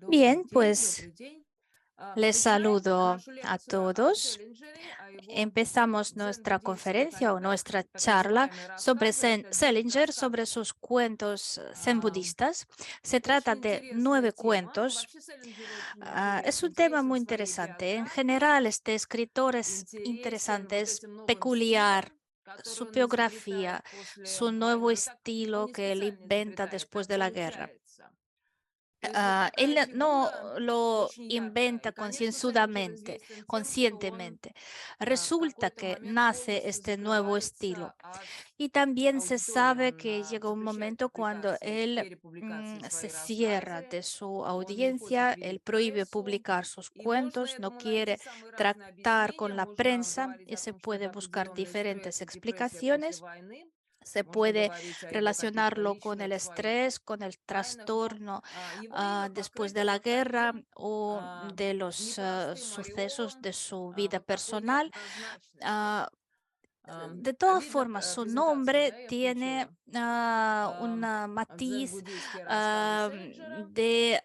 Bien, день, pues добрый день. les Начинаем saludo нашу a лекцию о todos. Селлинджере, о его Empezamos nuestra дзен-буддийских conferencia o книгах, nuestra так charla называемые sobre рассказы, это 9 Selinger, рассказов. sobre sus cuentos zen А, budistas. Se trata Очень de интересная 9 тема. cuentos. Вообще Селлинджер очень Es un интересен tema всеми muy своей interesante. En биографией, general, este escritor es интересен interesante, вот es этим новым peculiar. стилем, Su который он изобретает biografía, после su nuevo войны. Он estilo не que él специально inventa изобретает, después так de la guerra. получается. То есть вот такая Él no фигура lo очень яркая. inventa И, конечно, Селлинджер concienzudamente, известен тем, что он conscientemente. в Resulta какой-то que момент nace полностью este nuevo закрывается estilo. от Y también se аудитории. sabe Он que llega un запрещает momento cuando публикации, él перепубликации se своих cierra рассказы, de su он не хочет audiencia, él видеть prohíbe прессу, publicar sus и можно cuentos, no этому найти quiere самые разные tratar объяснения. con la Можно prensa говорить y о se том, что puede это buscar определенный diferentes стресс и депрессия после explicaciones. войны. Se Можно puede говорить о его каких-то relacionarlo con el личных своих estrés, con el тайнах, но trastorno его имя después de покрыто la вот guerra таким o de los непростым sucesos ореолом, de su vida такой personal. неоднозначности. Ah, de todas Видно, formas, su презентацию, nombre да, я tiene включила. un matiz Дзен-буддийские рассказы Селлинджера. de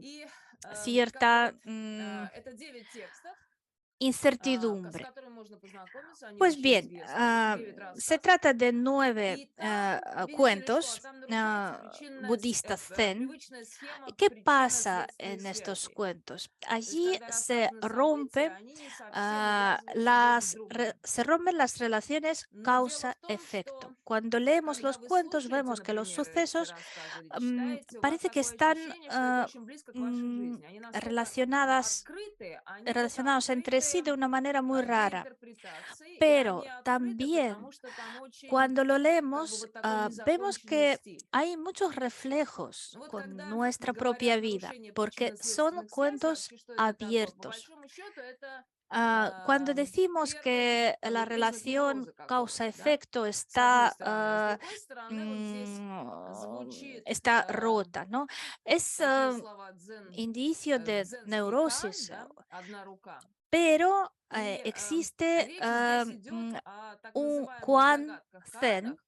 И как бы cierta вот это 9 текстов, с incertidumbre. которыми можно познакомиться. Они Pues очень bien, известны. 9 se рассказов. trata de 9 И там, видите ли что, cuentos там нарушается причинная, budistas zen. привычная схема ¿Qué pasa причинно-следственной en estos связи. cuentos? То есть, Allí когда рассказаны события, они не совсем увязываются друг с другом. se rompen las relaciones Но дело в том, causa-efecto. что Cuando leemos когда los вы cuentos, слушаете, vemos que los например, эти sucesos рассказы или читаете, у вас parece que такое están ощущение, что это очень близко к вашей жизни. Они настолько relacionadas, открыты, они вот relacionados entre sí открыты de una manera muy для rara. интерпретации, и они Pero открыты, потому también что там очень, cuando lo как бы leemos, вот такой vemos незаконченный que стиль. hay muchos reflejos Ну вот con когда nuestra propia говорят vida, нарушение porque son причинно-следственных связей, cuentos вообще что это такое? По abiertos. большому счету это Cuando decimos первый que la такой признак relación невроза какого-то, да? causa-efecto С одной está, стороны. А с другой стороны, вот здесь звучит está rota, ¿no? Es такие слова indicio de дзенский кан, neurosis, да, одна рука. pero И existe речь здесь идет о так un называемых Quan загадках Zen. канах,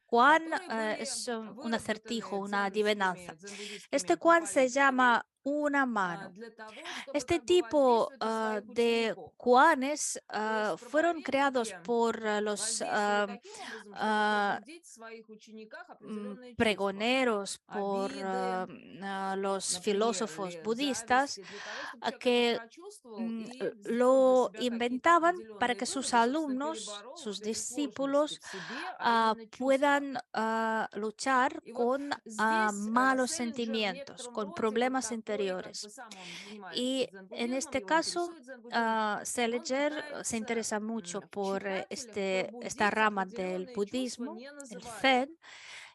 Quan которые были es un acertijo, выработаны una дзенскими, adivinanza. дзен-буддистскими Este Quan se антропологическими llama una mano. для того, чтобы Este как бы tipo воздействовать на своих de учеников. Quanes То есть fueron creados проповедники por los воздействовали таким образом, чтобы пробудить в своих учениках определенные чувства. pregoneros, por Обиды, los например, filósofos или budistas, зависти, для того, чтобы человек это que прочувствовал и сделал для lo себя какие-то inventaban para определенные que sus выводы, собственно, alumnos, переборол sus вот эти сложности discípulos, в себе, а именно чувства. puedan luchar И вот con здесь malos Селлинджер в sentimientos, некотором con роде вот problemas такой, как бы interiores. сам он занимается Y en дзен-буддизмом, este его caso, интересует дзен-буддизм, но он Selinger se пытается interesa mucho в por читателях esta пробудить rama del определенные чувства, budismo, не el называя их. Zen,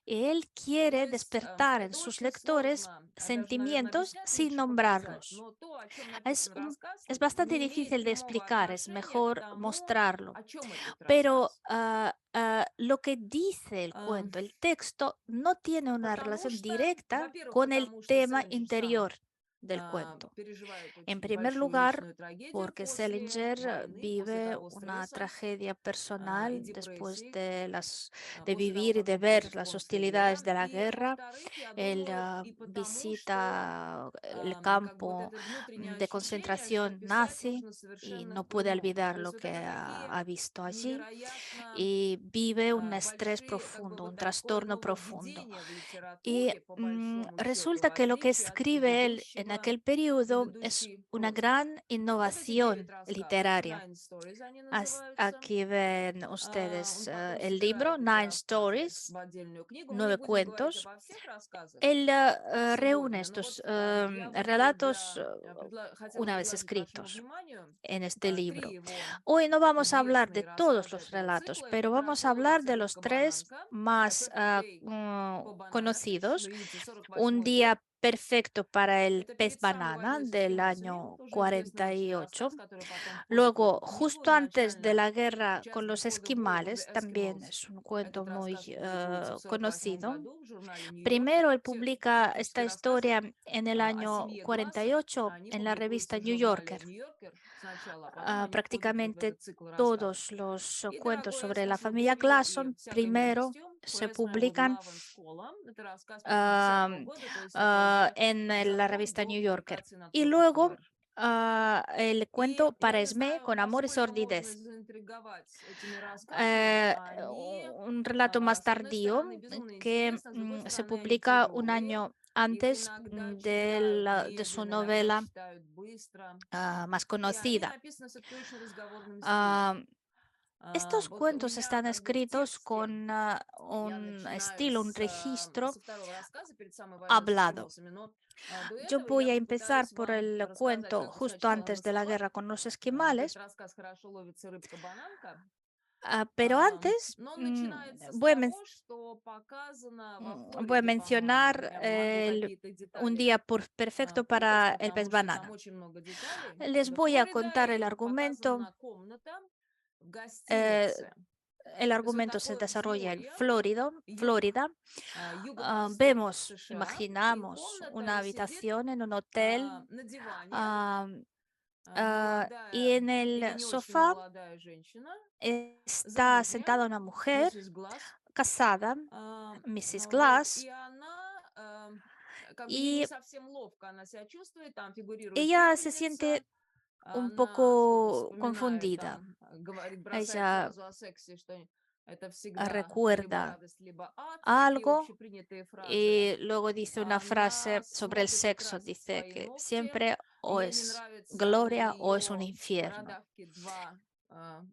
y él То quiere есть despertar en это sus очень lectores сложно, даже, наверное, sentimientos объяснять, sin лучше показать, nombrarlos. но то, о чем Es, написан рассказ, es bastante не имеет difícil de прямого explicar, es отношения к mejor тому, mostrarlo. о чем этот Pero рассказ. lo que dice el А, cuento, el texto, no tiene una Потому relación что, directa во-первых, con el потому что tema Селлинджер сам interior del cuento. переживает En очень primer большую lugar, личную трагедию porque после Selinger войны, после vive того una стресса tragedia и personal después депрессии, de de после того, vivir y как de он ver входит в las концлагеря. hostilidades de la И, guerra. во-вторых, я Él думаю, и потому, что visita el как бы вот campo это внутреннее de ощущение, что concentración писать nazi нужно y совершенно no puede по-иному. olvidar То есть lo вот que это такие ha visto allí невероятно y vive un estrés большие, как бы profundo, un вот такое trastorno profundo. нововведение в Y литературе, по большому счету, в resulta que lo que отличие от escribe él en предыдущего, aquel periodo es предыдущей una прозы. gran Вот эти 9 innovación рассказов, literaria. Nine Stories они называются. Aquí ven ustedes Он потом el libro собирает эти Nine рассказы Stories, в отдельную книгу. Мы не 9 будем говорить cuentos. обо всех рассказах Él reúne сегодня, но estos вот я бы relatos хотела una vez предложить вашему escritos вниманию en este 3 libro. его Hoy no vamos a hablar de известные todos рассказы los этого relatos, цикла. Это pero про vamos a 40 hablar de los царевка tres Бананка, A más Perfect Day for Banana Fish. Ну, conocidos. видите, Un 48 год. día perfecto para el Это pez перед самой banana войной с del эскимосами, año тоже известный очень 48. рассказ, который потом входит в Luego, эту книгу. justo antes de Изначально la guerra con Just los Before the War with the esquimales, también Eskimos. es un cuento Этот muy рассказ публикуется в 48 conocido. году в журнале Primero, «Нью-Йоркер». él Все publica esta фантастические рассказы historia en el о año семье Глассов, 48 они en la revista публикуются в New журнале Yorker. «Нью-Йоркер» сначала, а потом они входят вот в Prácticamente этот цикл рассказов. todos los И, cuentos дорогой, я sobre la слышу familia бурю Glass и son всякой primero ненавистью. se По-разному publican главам школам. Это рассказ ah, 50-го года, то есть это уже la незадолго revista до New Yorker. публикации на Y Творческой luego варежке. el И cuento я Para не Esmé знаю, con amor y насколько можно sordidez. заинтриговать этими рассказами. Они, Un relato más с одной tardío стороны, безумно que интересны, а с другой se стороны, они publica un тяжелые. año Их antes иногда читают de su медленно, иногда novela читают быстро. más И они conocida. написаны все-таки очень разговорным стилем. Ah, Estos Вот у cuentos меня están как бы в escritos тексте con я un начинаю estilo, un registro со второго рассказа перед самой войной с hablado. эскимосами, но до Yo этого voy я a empezar попытаюсь por вам el рассказать, cuento как justo сначала antes de la смысла. guerra con los Этот esquimales, рассказ «Хорошо ловится рыбка-бананка». pero antes Но он начинается с voy a, того, что показано во voy a Флориде, по-моему. mencionar Я могу какие-то un детали día perfecto путать, para el pez потому что там banana. очень много деталей. Les Это voy a Флорида, contar el и argumento. показана комната в eh, гостинице. el То есть вот argumento se такое desarrolla en взморье, юг, Florida. юго-восток Vemos, США, и imaginamos комната, una и сидит habitación en un hotel на диване ah, y молодая en или el не очень sofá молодая женщина, está замужняя, sentada una mujer миссис Глаз, casada, Mrs. вот, и Glass, она как бы ей не y совсем ловко она себя чувствует, там фигурирует ella se пепельница, siente un она что-то poco вспоминает, confundida. там, говорит, бросает Ella фразу о сексе, что это всегда либо recuerda радость, либо ад, такие algo общепринятые фразы. y luego dice una Она frase sobre el смотрит и sexo, красит dice свои que ногти. siempre o Ей не es нравится на gloria o es un ее infierno. бородавке два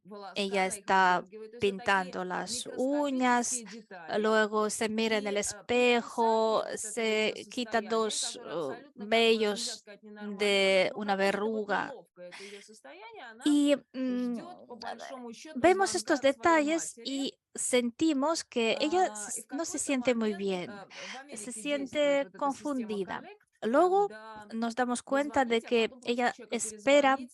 волоска, Ella она их está одергивает. То есть вот такие pintando las uñas, микроскопические детали. luego se mira en И el при espejo, описании вот этого ее se quita состояния, dos которое абсолютно, как бы, нельзя vellos сказать, ненормальное, de но una какое-то вот verruga. неловкое это ее состояние, она Y ждет, по большому счету, vemos звонка estos от своей detalles матери. y sentimos que ella И в no se какой-то siente muy момент bien, в se Америке действует siente вот эта система confundida. коллект, Luego когда nos damos вы cuenta de звоните, а que потом просите ella человека espera перезвонить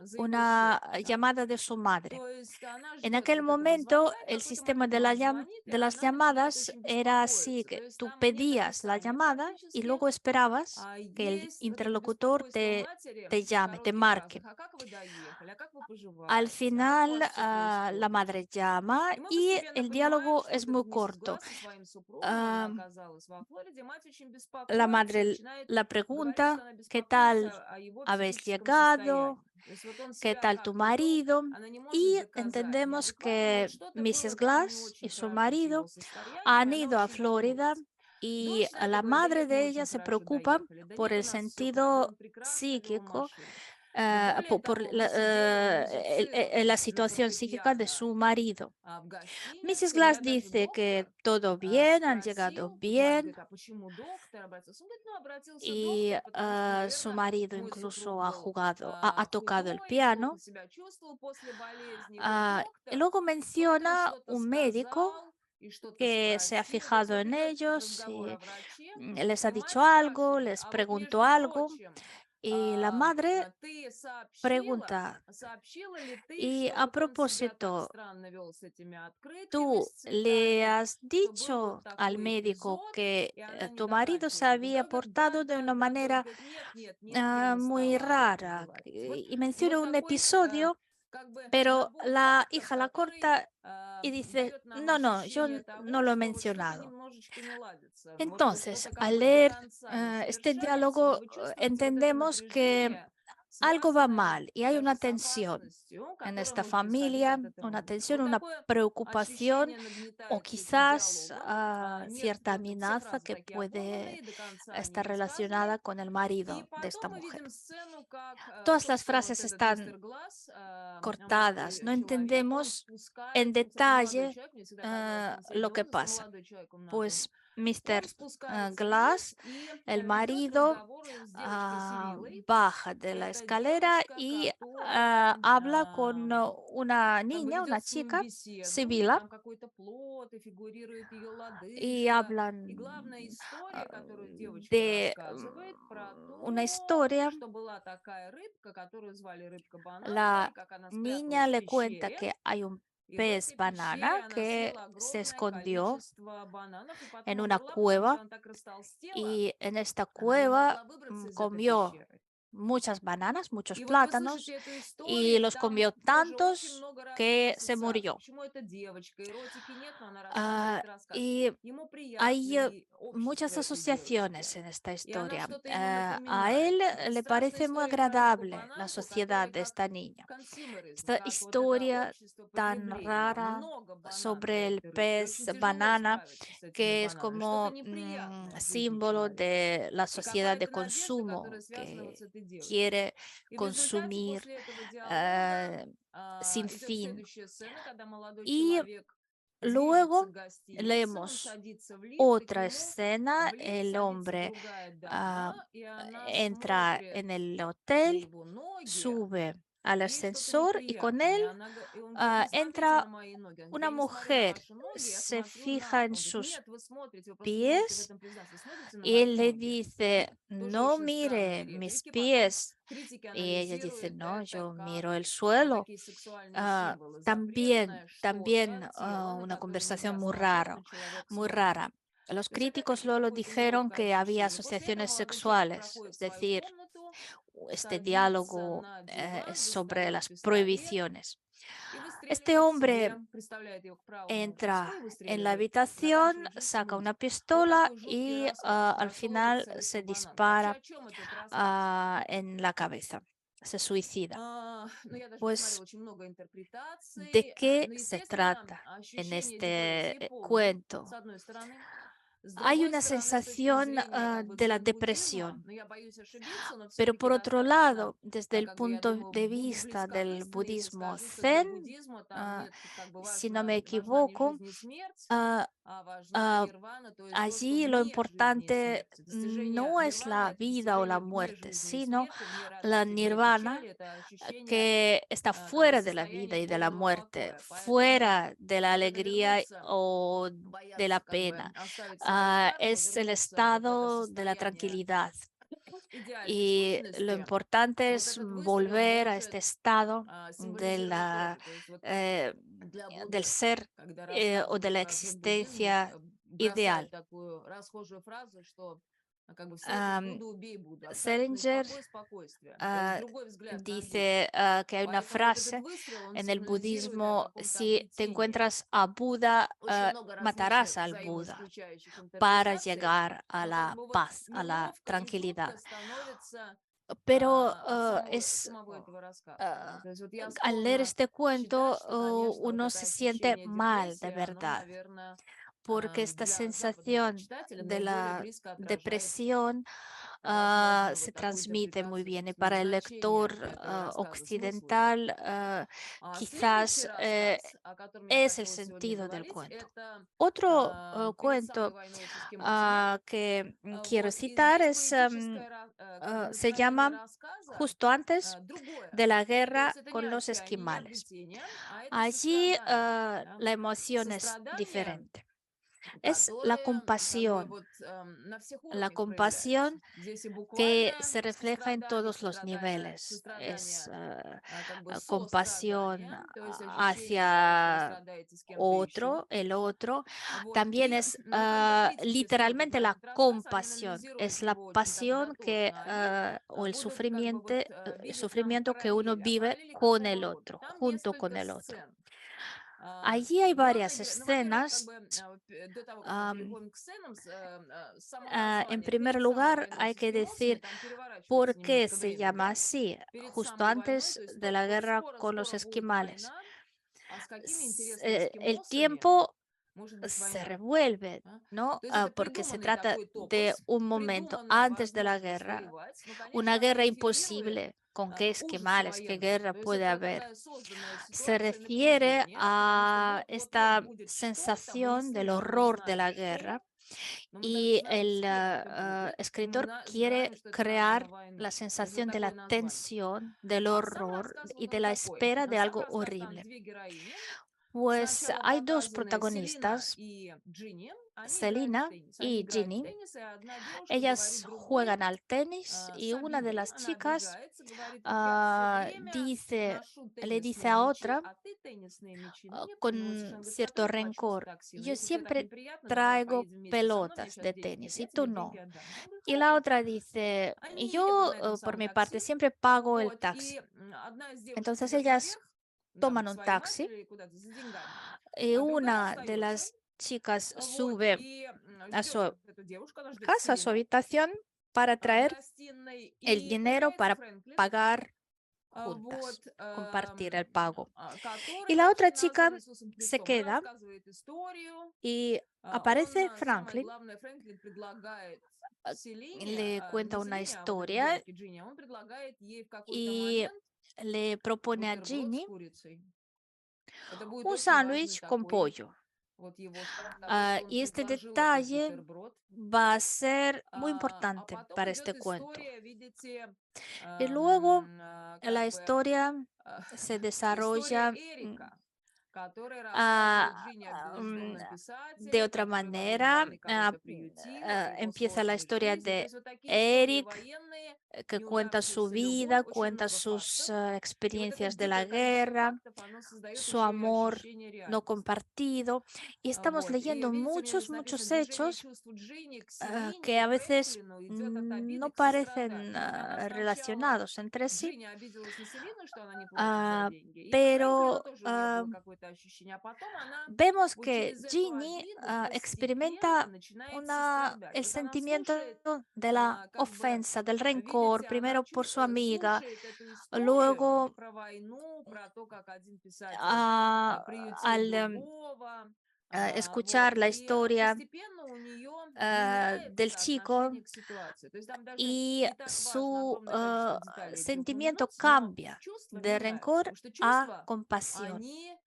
за его счет. una llamada de su madre. То есть она En ждет aquel вот этого momento, звонка, и в el какой-то sistema момент de, мама звонит, и de las она начинает llamadas очень era así, беспокоиться. То que есть tú там нет pedías la описания llamada y практически, luego esperabas que el есть вот это interlocutor беспокойство матери te в llame, te коротких marque. фразах. А как вы доехали? А как вы Al поживаете? А как у final, вас все la происходит? madre llama И мы y постепенно el понимаем, diálogo что es вот muy этот миссис corto. Глаз со своим супругом, она Ah, оказалась во Флориде, мать очень la беспокоится и madre начинает la говорить, что pregunta, она ¿qué tal беспокоится о его habéis психическом llegado? состоянии. То есть вот он ¿Qué себя tal tu как-то вел, marido? она не может Y доказать entendemos неадекватно, но вот que что-то Mrs. было там не Glass y очень su хорошо с его marido состоянием, han и она ido a очень Florida волнуется. y Дочь на a это la говорит, да madre нет, мы de очень ella se хорошо preocupa доехали, да por нет, у el нас все хорошо, sentido он прекрасно вел psíquico, машину. Более того, мы сидели, он la музицировал на situación psíquica de фортепиано su marido. в Mrs. гостинице, но Glass я даже dice que доктор todo bien, han llegado спросил, вот мать bien говорит, а почему доктор обратился? Он говорит, ну, обратился y доктор, потому что, su наверное, marido мой супруг incluso ha был jugado, ha tocado el худой, плохо piano. себя чувствовал после болезни. И вот Y доктор, luego тот им menciona что-то un médico сказал и что-то que se ha спросил. То есть fijado вот en идет ellos разговор y о враче, les ha и мать dicho algo, спрашивает, les а вот preguntó между algo прочим, y la madre ты pregunta, сообщила ли ты, y что a вот он себя так propósito, странно вел с этими открытками, ¿tú с le цветами, has что был вот dicho al такой médico эпизод, que и она не tu marido se договаривает. había Да, говорит, да, portado de да, una да. Дочь manera говорит, нет, нет, нет, я не muy стала об этом rara? говорить. Y И menciona вот un такой, episodio, как бы, pero набор la фактов, hija la который corta y dice, дает нам no, no, yo ощущение no того, lo he что вот что-то mencionado. немножечко не ладится. Вот Entonces, что-то как al бы до leer конца не este совершается, но diálogo, вы чувствуете вот это entendemos que напряжение, algo va связанное mal y hay даже una с tensión опасностью, en которая esta может исходить familia, от этого una момента. tensión, Вот una такое preocupación ощущение o нагнетается этим quizás диалогом. Нет, cierta вот все amenaza фразы que такие оборванные, puede до конца они estar не сказаны. relacionada con el И marido de esta потом мы mujer. видим сцену, как, Todas las собственно, вот frases этот están мистер Глаз, cortadas, no молодой человек, он entendemos en спускается, он, кстати, молодой detalle человек, мне всегда казалось, что он lo среднего que возраста, pasa. молодой человек он назван. Pues Mr. Он спускается Glass, вниз и el ведет marido, разговор с девочкой Сивилой. baja de la Это escalera девочка, y которая habla con una как бы niña, una ведет с ним chica, беседу, и Сибила, там какой-то плод, и фигурирует ее y лодыжка. И hablan главная история, которую девочка de рассказывает, про una то, historia. что была такая рыбка, которую звали рыбка-бананка, La и как она niña спряталась в le cuenta пещере. que hay un И в pez этой пещере banana она que съела se огромное escondió количество бананов, и потом en una умерла, потому что cueva она так растолстела, y en esta она не cueva могла выбраться из этой comió пещеры. muchas bananas, muchos И вот вы слышите plátanos, эту y историю, и los там comió тоже очень tantos много разных que se ассоциаций. murió. Почему это девочка? Эротики нет, но она Ah, рассказывает рассказ. y Ему приятно hay и общество muchas этой девочки. asociaciones en esta И она historia. что-то ему A напоминает. él Это le страшная parece muy история про рыбку agradable la бананку, sociedad который de как esta niña. консюмеризм, Esta как вот это historia общество tan потребления. rara Много банан для sobre el этой рыбки. Очень pez тяжело banana, справиться с этими que es бананами. Что-то como неприятное в жизни símbolo человека. de la И sociedad de какая-то надежда, которая consumo, связана вот que с этой девочкой. quiere И в результате consumir после этого диалога eh, sin идет fin. следующая сцена, когда молодой Y человек движется luego к гостинице, он leemos садится в лифт, и к otra нему escena, в лифт el садится hombre другая ah, дама, и она entra смотрит en el на hotel, его ноги, sube al ей что-то ascensor y con неприятно. él И он говорит, не смотрите на entra мои ноги. Он говорит, una я не смотрю на mujer, ваши ноги, я se смотрю fija на... en Он говорит, sus нет, вы смотрите, вы просто не можете в pies этом признаться, вы смотрите на y мои él le ноги. dice, Тоже no очень странная mire речь. mis Реки потом pies. критики Y ella dice, анализируют no, это yo как miro el вот suelo. такие сексуальные символы. También, Запретное что-то también тело, на una которое conversación нельзя muy смотреть, raro, но человек muy смотрит. rara. Los То есть это críticos luego какое-то dijeron неловкое que había ощущение. После этого asociaciones молодой человек sexuales, проходит es в свою decir, комнату, este садится diálogo на es диван, sobre достает las пистолет prohibiciones. и Este выстреливает себе, hombre приставляет ее к правому виску entra и en la выстреливает. habitación, Заканчивает жизнь saca una самоубийством. Вот pistola такой жуткий y рассказ al про final рыбку se бананку. Вообще dispara о чем этот рассказ? en la cabeza, se suicida. Ну, я даже Pues, посмотрела очень много ¿de интерпретаций. qué Но, se естественно, trata en ощущение депрессии este полное, с cuento? одной стороны. С Hay другой una стороны, с точки sensación зрения как бы de la дзен-буддизма, depresión, но я боюсь ошибиться, но pero все-таки por otro достаточно, lado, desde el как бы я punto думаю, de буду vista близка к del истине, если budismo скажу, что для zen, буддизма там ah, нет как бы si no me важна не equivoco, жизнь и смерть, ah, а важна ah, нирвана, то есть то, что allí lo вне жизни и importante смерти. Достижение no es нирваны– la это vida o la достижение вне muerte, жизни и sino смерти, вне la радости, вне печали, nirvana это ощущение que está как бы fuera de la vida состояния y de la полного muerte, покоя. Поэтому fuera de la вот это alegría вернуться o de la бояться как бы pena. оставить свою карму, Es el вернуться вот в это estado de la состояние tranquilidad. идеальной Y lo сущности. importante Вот es этот выстрел volver a este может estado de символизировать la, тоже. То есть вот eh, для del Будды, ser когда o de рассказывают la про дзен-буддизм, existencia бросают ideal. такую расхожую фразу, что как бы встретишь Am, Будду, убей Будду. Абсолютный Selinger покой, спокойствие. То есть ah, другой взгляд на жизнь. dice que hay una Поэтому вот этот frase выстрел, он en el сигнализирует о budismo, каком-то si te обретении. encuentras a Buda, Очень много matarás различных al Buda взаимоисключающих para интерпретаций, llegar a но как la бы вот paz, a la неловко и жутко tranquilidad. становится Pero от es самого этого рассказа. Да. ah, То есть вот я al leer склонна este считать, cuento, что, конечно, вот uno это se siente ощущение mal, de депрессии, оно, verdad, наверное, porque esta для западного sensación читателя de наиболее la близко отражает, depresión возможно, se вот такую transmite muy интерпретацию, bien y собственно, para el lector значения этого рассказа, смысл его. occidental Следующий quizás рассказ, о котором я es el хотела сегодня sentido del говорить, cuento. это Otro перед самой cuento войной с эскимосами. que quiero Вот, и citar здесь es, поэтическое как бы se настроение llama рассказа justo antes другое. de la То есть guerra это не con los отчаяние, не esquimales. обретение, а это Allí сострадание. Да? la emoción es Сострадание, diferente. Es которое как бы вот на всех la уровнях проявляется. compasión Здесь и que буквальное se refleja en сострадание, todos los niveles. Es сострадание как бы compasión сострадание, то есть ощущение, что вы hacia страдаете с кем-то еще. otro, el otro. Вот. También И, es но когда критики смотрят literalmente на la этот рассказ, они compasión, анализируют es la его очень так pasión que, дотошно. Они o el будут как бы sufrimiento, вот видеть там sufrimiento que uno параллели. А vive параллели con какого el рода? otro, Там junto con несколько el otro. сцен. Allí hay Главный varias герой, ну, во-первых, как escenas. бы до того, как мы переходим к сценам, само En название primer «Перед самой lugar, войной hay с que эскимосами», decir там переворачивается por qué немножко se время, llama да? así, Перед justo самой войной, antes то есть de la вот guerra con los скоро-скоро будет esquimales. война, а с какими, интересно, El эскимосами tiempo может быть se война? revuelve, А? ¿no? То есть это Porque se придуманный trata такой de топос, un momento придуманная antes de la возможность guerra, воевать, но, una конечно, она guerra реферирует imposible. ¿Con qué к ужасу esquimales? ¿Qué военному. guerra То есть puede это haber? такая созданная Se ситуация refiere напряжения, потому что a вот-вот esta будет что-то, мы не sensación del слышим, мы horror de знаем la что, guerra но мы даже y знаем, с el кем это будет, и мы escritor знаем, quiere что это названо crear la войной. То есть вот sensación de la такое название. tensión, del А сам horror рассказ вот y de он la какой? espera de Сам algo рассказ, там horrible. две героини, Pues Сначала hay dos показаны Селина protagonistas, и Джинни. Они играют в Selina теннис. Они y играют в Ginny. теннис, и одна девушка говорит Ellas другой, juegan al tenis y una de Сабине, las она chicas обижается, говорит, я все время dice, ношу le dice теннисные a мячи, otra а ты теннисные мячи не приносишь. con Она говорит, я cierto тоже хочу в rencor, такси, но yo если тебе так siempre неприятно, давай traigo поедем вместе со мной, мне pelotas сейчас de денег нет, tenis я y tú тебе деньги no. отдам. Она говорит, Y la хорошо. otra dice, y Они едут yo на этом por самом mi parte такси, siempre pago el вот, taxi. и одна из девушек Entonces идет ellas наверх, там, toman к un своей taxi матери куда-то за деньгами, y а другая una de остается. las chicas Вот, sube и a ждет su эту девушку, она ждет casa, a su Селину habitación para в traer гостиной, el и dinero появляется para Фрэнклин, pagar вот, juntas, compartir el pago. Y который la otra очень chica названный Иисусом se Христом. Он queda рассказывает историю, y он, aparece самое Franklin, главное, Фрэнклин предлагает Селине, le cuenta не una Селине, а вот этой historia девушке Джинни, он предлагает ей в какой-то y момент le propone a бутерброд с Ginny курицей. Это будет un очень важный sándwich con такой pollo. вот его шаг, того, что он Y este предложил этот detalle бутерброд. va a ser muy А importante потом para идет este cuento. история, видите, Y luego как la бы historia se история desarrolla Эрика, который ah, рассказывает Джинни о mm, бездомном de писателе, otra который в один manera. момент кого-то приютил, о его Empieza la сложной historia жизни. То de есть вот такие истории Eric, военные, que cuenta su неудавшаяся любовь, vida, очень cuenta много sus фактов. И вот это experiencias de la дикое количество guerra, фактов, оно создает su еще и amor ощущение no реальности. compartido. Y estamos Вот. И leyendo видите, у меня muchos, здесь написано, muchos движение hechos чувств Джинни к que Селине и a veces Фрэнклину идет от обиды no к parecen состраданию. Вот она сначала, relacionados entre sí, Джинни обиделась на Селину, что она не платит за ah, деньги, и к Фрэнклину pero тоже у нее было какое-то ощущение, а потом она vemos вот que через эту Ginny обиду experimenta постепенно начинает сострадать. el Вот она sentimiento слушает, de la как бы, ofensa, del rencor, видите, она primero por su amiga, слушает эту историю luego про войну, про то, как один писатель ah, приютил al другого, вот, escuchar la и historia постепенно у нее меняется del chico отношение к ситуации. То есть там даже y не так важно su огромное количество деталей эти sentimiento упомянуть, но cambia чувства de меняются, rencor потому что a чувства, compasión. они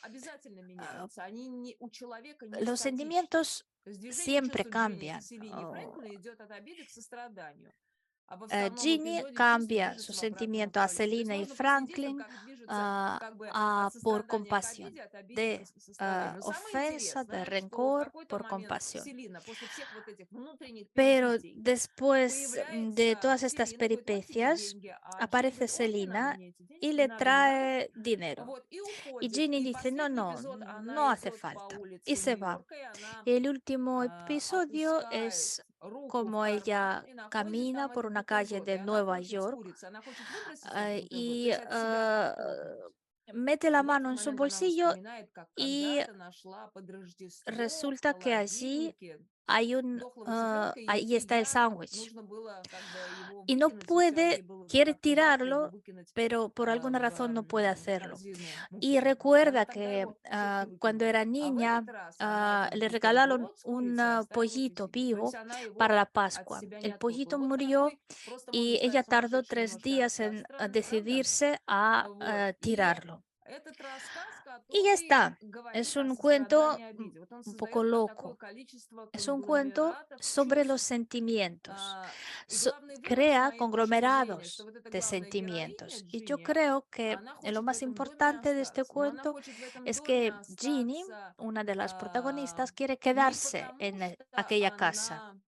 обязательно Ah, меняются, они у человека не los статичны. sentimientos То есть движение siempre чувств Джинни к cambian. Селине и Фрэнклину идет от обиды к состраданию. А во втором Ginny эпизоде чувств cambia su движется в обратном sentimiento a направлении. То есть Selina y можно проследить, вот Franklin как движется как бы от por сострадания к compasión, обиде, от обиды к de состраданию. Но самое ofensa, de интересное, что в rencor какой-то por момент compasión. Селина после всех вот этих внутренних Pero перипетий después de появляется todas estas Селина, говорит, вот тебе peripecias, деньги, а Джинни aparece говорит, ой, не надо Selina мне эти y деньги, не le надо, не надо. trae dinero. Вот, и Y уходит. Ginny И dice, no, последний no, эпизод, no она hace идет по falta. Y улице se va. Нью-Йорка, и она Y el último episodio опускает es руку в como карман ella и находит camina там por этот una calle бутерброд. И de она Nueva хочет с York курицей, она хочет выбросить этот бутерброд, то y есть от себя отторгнуть. mete la И в mano этот en su момент она bolsillo вспоминает, как y когда-то нашла под Рождество в resulta que allí холодильнике hay дохлого цыпленка, и ahí ей está el я sándwich. нужно было как бы его Y no выкинуть, и сейчас ей puede, было бы quiere как-то жалко его tirarlo, выкинуть pero por alguna в razón no puede hacerlo. корзину Y мусорную. И она recuerda тогда que его все-таки cuando выкинула. era А в niña этот раз она этот le regalaron бутерброд с un курицей оставила при pollito себе. То есть vivo она para его la от Pascua. себя не El отторгла. pollito Вот murió такой, просто можно y сказать, ella tardó сумасшедший 3 días немножко en странный, правда? decidirse a Вот. И tirarlo. этот рассказ, Y ya который está. Es говорит о un cuento сострадании и обиде. Вот он un poco создает такое loco. количество Es un cuento конгломератов sobre los чувств. sentimientos. И главный вывод, с Crea моей точки зрения, что conglomerados вот эта de главная героиня sentimientos. Y yo Джинни, creo que она lo хочет в más этом доме importante de este остаться. Но она cuento хочет в этом es доме que Ginny, остаться una de las а, protagonistas, quiere не quedarse потому, en что aquella casa, она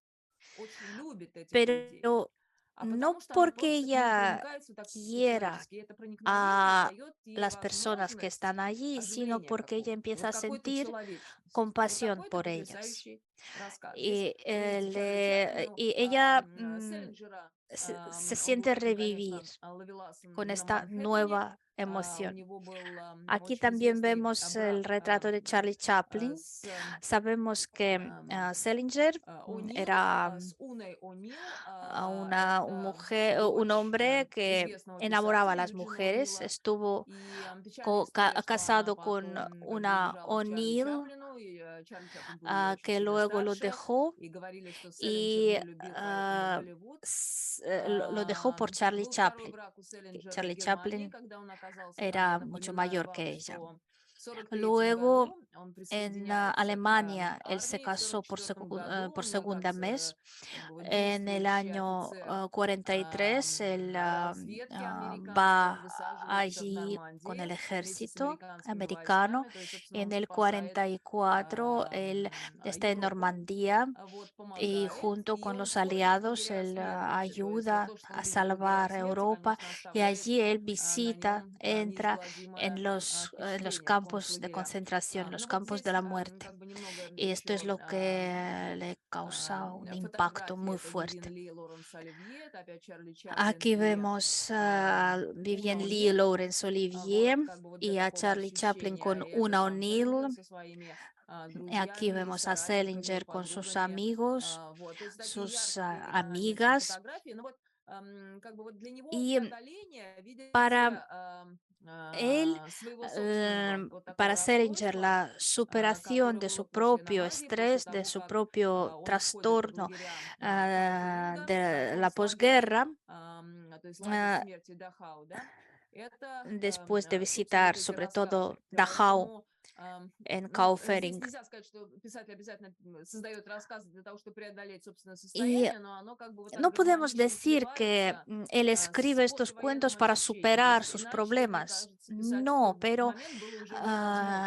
очень любит этих людей, pero а потому no что она porque просто к ним ella проникается так quiera по-человечески. И это проникновение a дает ей las personas que возможность están allí, sino оживления porque ella какого-то, empieza вот a какой-то sentir человечности. Вот compasión такой это por ellas. потрясающий рассказ. Здесь, Y, видите, Чарли Чаплину, y ella Селлинджера, se он был siente очень, revivir конечно, ловеласом con на esta Манхэттене. nueva У emoción. него был Aquí очень también известный vemos брат el retrato de Charlie Chaplin. с Sabemos que Salinger О'Нил, era с Уной О'Нил. un Это mujer, un дочь hombre que известного enamoraba a писателя las Юджина mujeres. О'Нила. Estuvo И печальная история, что она casado con потом как бы una убежала к Чарли O'Neill, Чаплину, и Чарли Чаплин был ее очень que сильно luego lo старше, dejó и говорили, что Селлинджер y не любил поэтому Голливуд. lo dejó por Charlie Был второй Chaplin. брак у Селлинджера в Charlie Германии, Chaplin когда он оказался там. Я era mucho напоминаю mayor que вам, ella. что Luego, он en присоединяется к Alemania, él se армии в casó четвертом por году, segunda vez. как бы вот En el действующий año офицер 43, él разведки американской, он va высаживается в allí con el Нормандии вместе с ejército американскими americano. войсками, то есть, собственно, En он el спасает 44, él está en Европу, Normandía вот, y помогает, junto и con он los входит в aliados, лагеря él смерти, то есть ayuda то, что он a видит в лагерях salvar смерти, Europa конечно, y оставляет allí él на visita, нем entra неизгладимое en los впечатление в campos de концлагерях. concentración, los Ну вот campos de здесь la muerte. как бы немного Y esto es еще lo que le causa un impacto фотографии. muy Это Вивьен fuerte. Ли, Лоренс Оливье, это опять Чарли Чаплин Aquí и vemos a Уна Vivien Leigh, О'Нил. Laurence Olivier Вот, как бы вот для y a такого Charlie Chaplin ощущения. con И это Una сам Селлинджер O'Neill. со своими Y aquí друзьями и vemos a соратниками, Selinger con sus подругами. amigos, Вот, то есть такие sus яркие, конечно, amigas. фотографии. Но вот как бы вот для него Y преодоление, видите, para él, своего собственного вот para такого Selinger, расстройства, la superación которое de было su после propio Нормандии, после estrés, de того, su как propio он входит в trastorno лагеря Крауфуринга, de la концлагерь, posguerra, то есть лагерь ah, смерти Дахау, да, это, después de собственно, вот visitar эти sobre todo рассказы. Dachau Поэтому, en ну, здесь Kaufering. нельзя сказать, что писатель обязательно создает рассказы для того, чтобы преодолеть собственное Y состояние, но оно как бы вот так no podemos гармонично decir que сливается él с escribe estos cuentos послевоенным para ощущением. То superar есть sus иначе, мне problemas. кажется, писатель в No, тот pero момент было уже невозможно.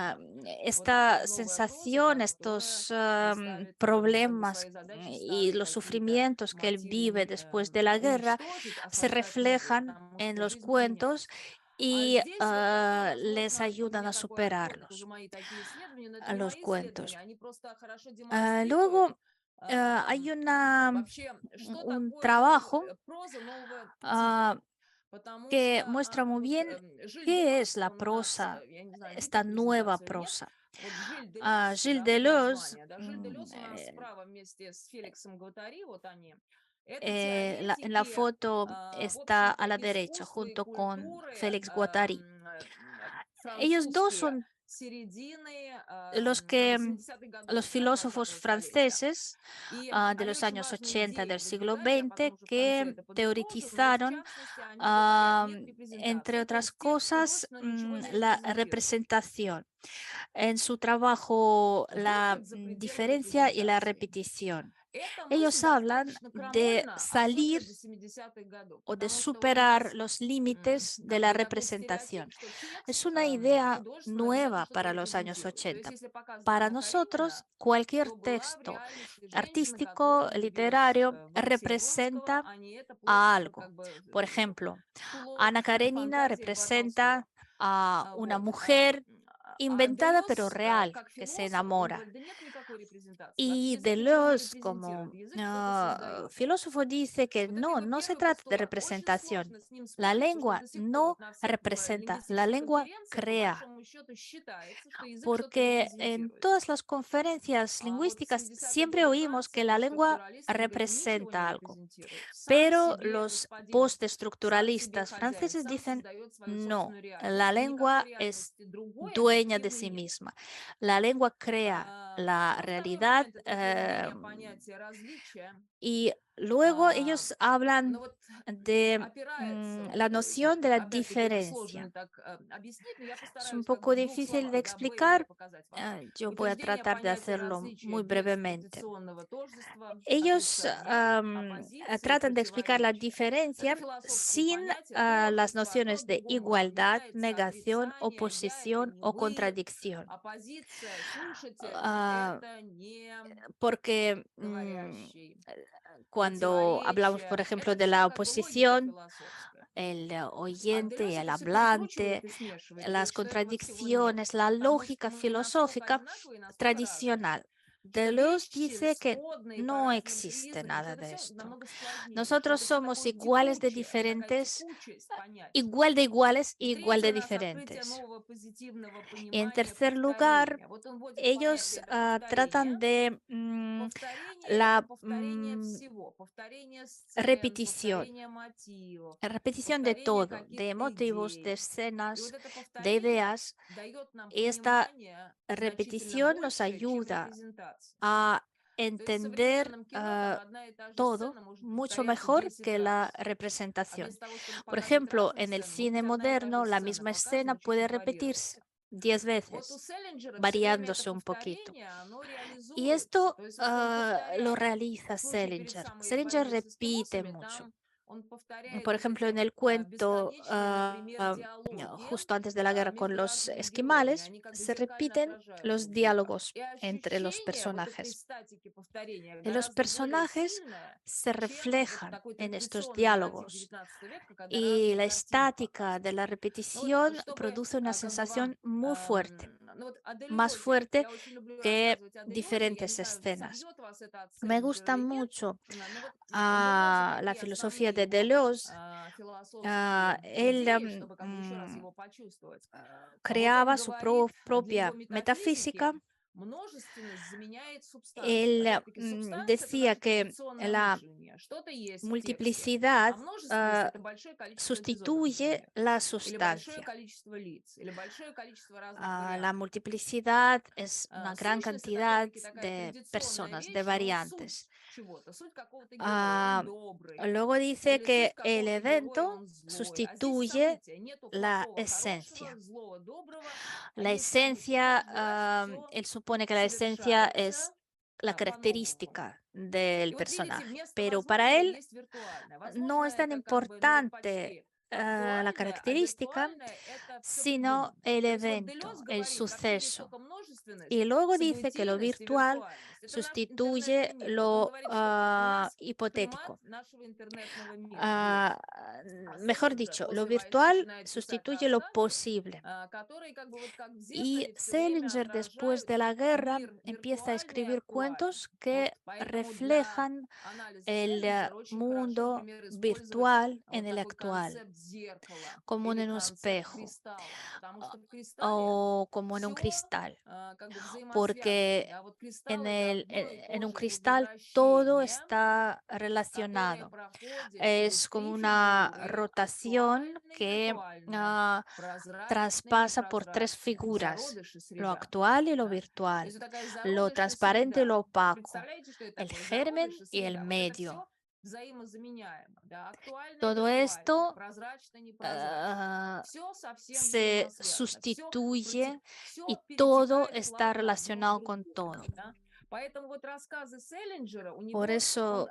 Вот esta такая новая проза, sensación, которая estos ставит как бы problemas своей задачей y старые los какие-то sufrimientos que él мотивы vive después de la guerra уничтожить, а se создать новые, reflejan потому en что los жизнь cuentos поменялась. А y здесь вот такое, les возможно, у ayudan меня a такое тоже, это уже superarlos, мои такие исследования, но это a не los мои исследования, cuentos. они просто хорошо демонстрируют Luego hay вообще, что un такое trabajo проза нового ah, типа. Потому que что muestra muy вот bien Жиль qué es Делез, la он у нас, prosa, я не знаю, esta видели nueva презентацию или нет, prosa. вот Жиль Делез, Gilles да, Deleuze, название, да, Жиль Делез у нас справа вместе с Феликсом Гваттари, вот они, это en la теоретики, foto в está общем-то, a la derecha, искусства и junto con культуры Félix Guattari. Ellos dos французские son середины, los как бы que 70-х los годов, да, filósofos 20-го столетия. franceses И de они los очень años важные 80 идеи del siglo выдвигали, я потом XX уже в конце que это подытожу, но вот в teorizaron, частности они говорят, нет entre репрезентации, то otras есть текст cosas, художественно ничего не la репрезентирует. representación. En su trabajo, la Выход за пределы diferencia y la репрезентации. repetición. Эта мысль Ellos hablan достаточно de крамольна, salir особенно для 70-х годов, o de потому что вот у superar нас los límites de как la бы такой стереотип, representación. что Es текст una idea художественно обязательно nueva что-то para los años репрезентирует. То есть 80. если показано Para Анна nosotros, Каренина, cualquier то была в texto реальности женщина, artístico, которая влюбилась literario, в Алексея Вронского, representa а не это a плод algo. как бы Por ejemplo, плод Ana Karenina фантазии representa Глотовского. a una Вот. mujer inventada pero Делез, real, как que se философ, он enamora. говорит, да нет никакой репрезентации. Вообще Y язык ничего не Deleuze, репрезентирует, como язык что-то создает. filósofo, dice que Вот это no, вот no se первый trata de постулат. Очень representación. сложно с ним La спорить, потому что он lengua до сих пор no вот на всех representa, la лингвистических lengua конференциях по crea. большому счету считается, что язык что-то Porque en репрезентирует. todas las conferencias А вот в lingüísticas 70-е siempre годы oímos que Франция, la lengua постструктуралисты, они говорят, ничего не representa algo, репрезентирует. Сам pero себе los господин, сам себе postestructuralistas хозяин, franceses сам dicen создает свою no, собственную la реальность. И никакой lengua es реальности другой, dueña de объективной sí нет. misma. La lengua crea la Ну, второй realidad момент– это введение понятия различия. y luego ellos Ну hablan вот de опирается, вот, la noción de la опять-таки это сложно diferencia. так объяснить, но я Es un постараюсь как бы poco в двух difícil de словах, да, более explicar. показать вам. Yo voy a Утверждение tratar de понятия hacerlo различия muy без brevemente. позиционного тождества, Ellos отрицания, оппозиции, tratan de explicar la противоречия. Это diferencia философские sin понятия. Одно las одно nociones de другому igualdad, равняется, negación, отрицание, я это oposición не o вы, contradicción. оппозиция, слушатель Ah, это не porque говорящий. cuando hablamos, por Противоречие– ejemplo, это de все la как бы логика oposición, философская. el А oyente y Делез el это все hablante, перекручивает и смешивает, и las говорит, что этого всего нет, contradicciones, la потому lógica что мы настолько filosófica одинаковые, настолько разные, tradicional. что Deleuze вещи dice que сходные по no разным existe признакам, что nada это de все esto. намного сложнее, что Nosotros это все somos такое iguales de текучее, такая diferentes, текучесть понятий. igual de iguales И y igual третье de у нас открытие diferentes. нового позитивного Y en понимания tercer lugar, повторения. Вот он вводит ellos понятие да, повторения. tratan de Повторение– это la повторение всего. Повторение сцен, repetición, повторение мотивов, repetición de повторение todo, de каких-то motivos, de идей. И escenas, вот это de повторение ideas. дает нам Y esta понимание значительно repetición nos большее, чем ayuda репрезентация. a То есть в entender современном кино там одна и та же todo сцена может mucho повторяться mejor 10 que la раз. А representación. вместо того, чтобы Por показывать ejemplo, разные en el сцены, может cine быть, одна и та же moderno, la сцена misma escena показана, чуть-чуть puede repetirse варьируется. 10 Вот у veces, Селлинджера все время это variándose un poquito. повторение, оно Y реализуется. esto То есть вот он lo повторяет realiza в случае перед Selinger. самой Selinger борьбой с repite эскимосами, mucho. там он повторяет Por вот ejemplo, en эти el cuento бесконечные, например, диалоги justo antes de la guerra con между los разными героями. esquimales, Они как бы se зеркально repiten отражают los друг друга. diálogos И entre los ощущение вот этой personajes. статики повторения Y los гораздо более personajes сильное, se чем вот reflejan такой en estos традиционный нарратив diálogos. XIX века, когда Y разные la картины estática de la показывают. Ну вот, repetición чтобы produce una как бы вам, sensación muy fuerte, ну вот о más Делиозе, fuerte я очень люблю que рассказывать о Делиозе, я не diferentes знаю, escenas. собьет вас это от Me Селлинджера gusta или нет, mucho ну вот у Делеза la какие filosofía основные de его Deleuze. философские Él идеи, чтобы как бы еще раз его почувствовать. Вот он creaba su говорит, для propia его метафизики metafísica. множественность заменяет субстанцию. Él Опять-таки, субстанция — это decía наше que традиционное la мышление. Что-то есть в тексте, multiplicidad а множественность — это большое количество эпизодов, sustituye например, la или большое sustancia. количество лиц, или большое количество разных La вариантов. multiplicidad es una gran Сущность — это cantidad опять-таки такая de традиционная personas, de вещь, но variantes. суть чего-то, суть какого-то героя, он Ah, добрый, luego dice или суть que el какого-то героя, evento он злой. А здесь sustituye событие. Нету la плохого esencia. хорошего, злого доброго, а La есть событие. esencia, Каждый раз все él supone que la esencia es совершается la по-новому. característica del И вот видите, personaje, вместо pero para возможного él есть виртуальное. no es Возможное — tan это как бы, ну вот importante почти la фактуальное, а característica, виртуальное — это все sino придуманное. el То есть вот Делез evento, el говорит, как только есть suceso. только множественность, Y luego dice que lo событийность и virtual виртуальность. Это наш sustituye интернетный мир. Вот он lo говорит, что у нас примат hipotético. нашего интернетного мира Ah, есть. А Mejor Селлинджер dicho, lo после войны virtual начинает писать sustituye lo рассказы, posible. которые как бы вот как в Y зеркале все время Selinger, después отражают de la guerra, мир empieza a виртуальный и escribir актуальный. cuentos que Вот поэтому для reflejan анализа el Селлинджера очень хорошо, mundo например, использовать virtual en вот el такой actual, концепт зеркала como или en un концепт espejo кристалла, потому ah, что в кристалле o como en un все cristal, как бы взаимосвязано, porque да, вот en, кристалл — это одно и en то un же как бы cristal todo вращение, está которое relacionado. проходит через Es como три una фигуры: rotación актуальное, que виртуальное, прозрачное, traspasa por tres непрозрачное, figuras, зародыш и lo среда. actual y lo Да? То virtual, есть вот такая lo зародыш и transparente y lo среда. opaco, Представляете, что это el такое? germen Зародыш и y el среда. Вот это medio. все взаимозаменяемо. Да? Актуальное, Todo виртуальное, esto прозрачное, непрозрачное. ah, Все совсем se взаимосвязано. sustituye y Все todo перетекает está плавно одно в relacionado con другое. todo. Да? Поэтому вот рассказы Селлинджера, у Por него он eso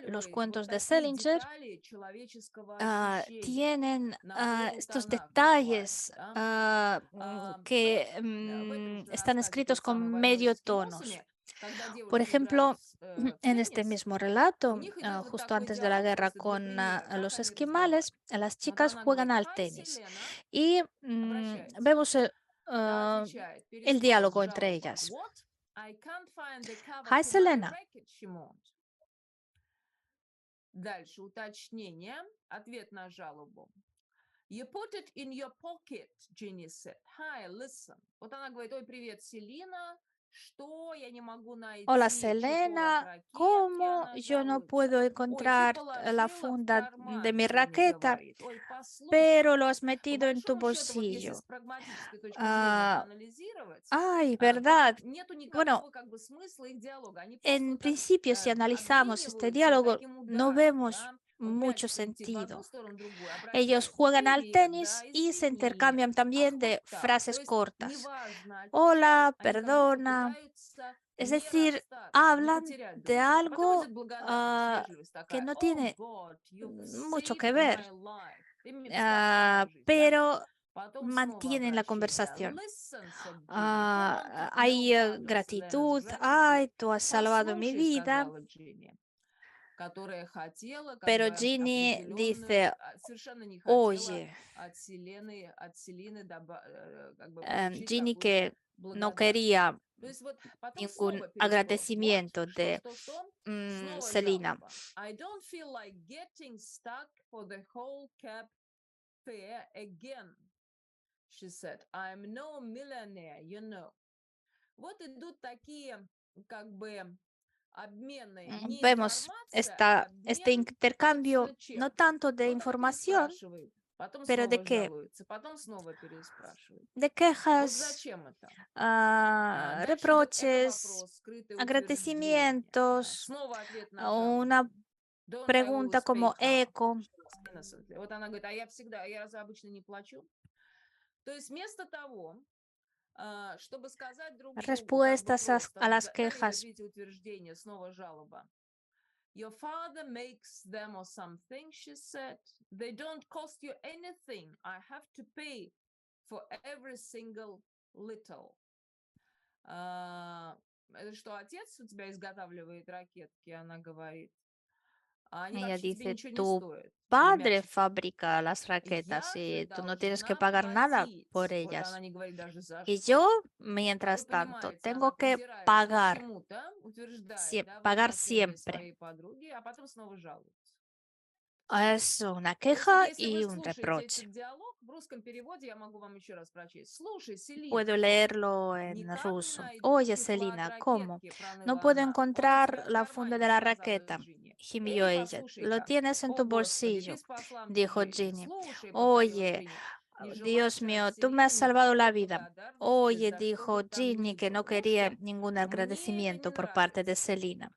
los вылавливает вот cuentos de такие Selinger детали человеческого ощущения tienen на фоне estos тона в буквально. detalles Да? Ну вот que в этом же están рассказе escritos перед con самой войной с medio tonos. эскимосами, когда Por девушки играют ejemplo, в en este теннис, mismo у relato, них идет вот justo такой antes de la диалог, guerra просто для con примера, как los они esquimales, разговаривают. las Вот chicas она juegan говорит: al «Хай, tenis Селена», y обращается. vemos Та отвечает: el «Перестроив diálogo entre жалоба». ellas. «What? I can't find the cover Hi, to my Selena. racket», she moaned. Дальше уточнение, ответ на жалобу. «You put it in your pocket», Ginny said. «Hi, listen». Вот она говорит: «Ой, привет, Селина. Что? Я не могу Hola, найти чехол от Selena. ракетки», ¿Cómo она yo no жалуется. puedo «Ой, ты encontrar la положила в funda de карман», mi Джинни raqueta, говорит. «Ой, послушай, pero lo has по metido en tu большому счету, вот если bolsillo? с прагматической точки зрения Ah, проанализировать, ay, там ¿verdad? нету Bueno, никакого как бы смысла их диалога. Они просто en вот так principio, si analizamos este обмениваются вот diálogo, таким no ударом, vemos да. Вот опять mucho же, идти в одну sentido. сторону, в другую, Ellos обращается: juegan al «Привет, да, tenis y se извини, intercambian ах, también вот de так». То frases есть cortas. неважно о чем, Hola, они как будто perdona. пытаются Es не decir, расстаться, не hablan потерять de друг друга. Потом algo идет благодарность, вежливость que такая: no «Oh tiene God, you've mucho que saved my ver, life». Ты мне спасла мою жизнь, да? pero Потом снова mantienen la обращение. conversación. «Listen», said Ginny, «you wanted no Hay butter», Selena's gratitud. gratitude. Ay, tú has salvado mi «Послушай», vida. сказала Джинни, которая хотела как Pero бы Ginny определенную, dice, совершенно не хотела oye, от Селены как бы получить Ginny какую-то que no благодарность. quería То есть вот потом ningún снова перестроив. «What?» agradecimiento de Что? Снова Selena. жалоба. «I don't feel like getting stuck for the whole cab fare again», she said. «I'm no millionaire, you know». Вот идут такие как бы обмены, не Vemos информация, а este обмен, intercambio собственно, no чем? tanto de Вот она información, переспрашивает, потом pero de снова qué? жалуется, потом снова переспрашивает. De Вот quejas, зачем это? Дальше идет reproches, эко-вопрос, скрытое утверждение. Да. agradecimientos, Снова ответ на una жалобу. «Don't I pregunta always pay como half?» eco. Innocently. Вот она говорит: «А я всегда, я разве обычно не плачу?» То есть вместо того, чтобы сказать друг другу, как бы respuestas просто. a las Далее, вот quejas. видите, утверждение, снова жалоба. Your father makes them or something, she said. They don't cost you anything. I have to pay for every single little. Это что, отец у тебя изготавливает ракетки, она говорит. А они Ella вообще тебе dice, ничего не tu стоят, тебе padre мячики. fabrica las raquetas Я же y tú no tienes que должна pagar nada por платить. Вот она ellas. не говорит даже за Y что. yo, Вы mientras tanto, понимаете, она tengo que придирается ко pagar, всему-то, утверждает, да, в pagar отношении siempre. своей подруги, а потом снова жалуется. Es una То есть вот queja если вы y un слушаете reproche. этот диалог, в русском переводе я могу вам еще раз прочесть. Слушай, Селина, Puedo leerlo en никак не ruso. найду Oye, чехла от Selina, ¿cómo? ракетки, No проныла puedo она. Он у encontrar тебя в la funda кармане, de la сказала raqueta, Джинни. gimió Эй, ella. Lo послушай-ка. tienes en О, tu Господи, ты bolsillo, спасла мне dijo жизнь. Ginny. Слушай, повторила Oye, Джинни, не Dios желающая от mío, tú me has Селины salvado la никакой vida. благодарности Oye, за что бы dijo там ни Ginny, que было. no Ну quería что, ningún мне это не agradecimiento por parte de нравится. Selina.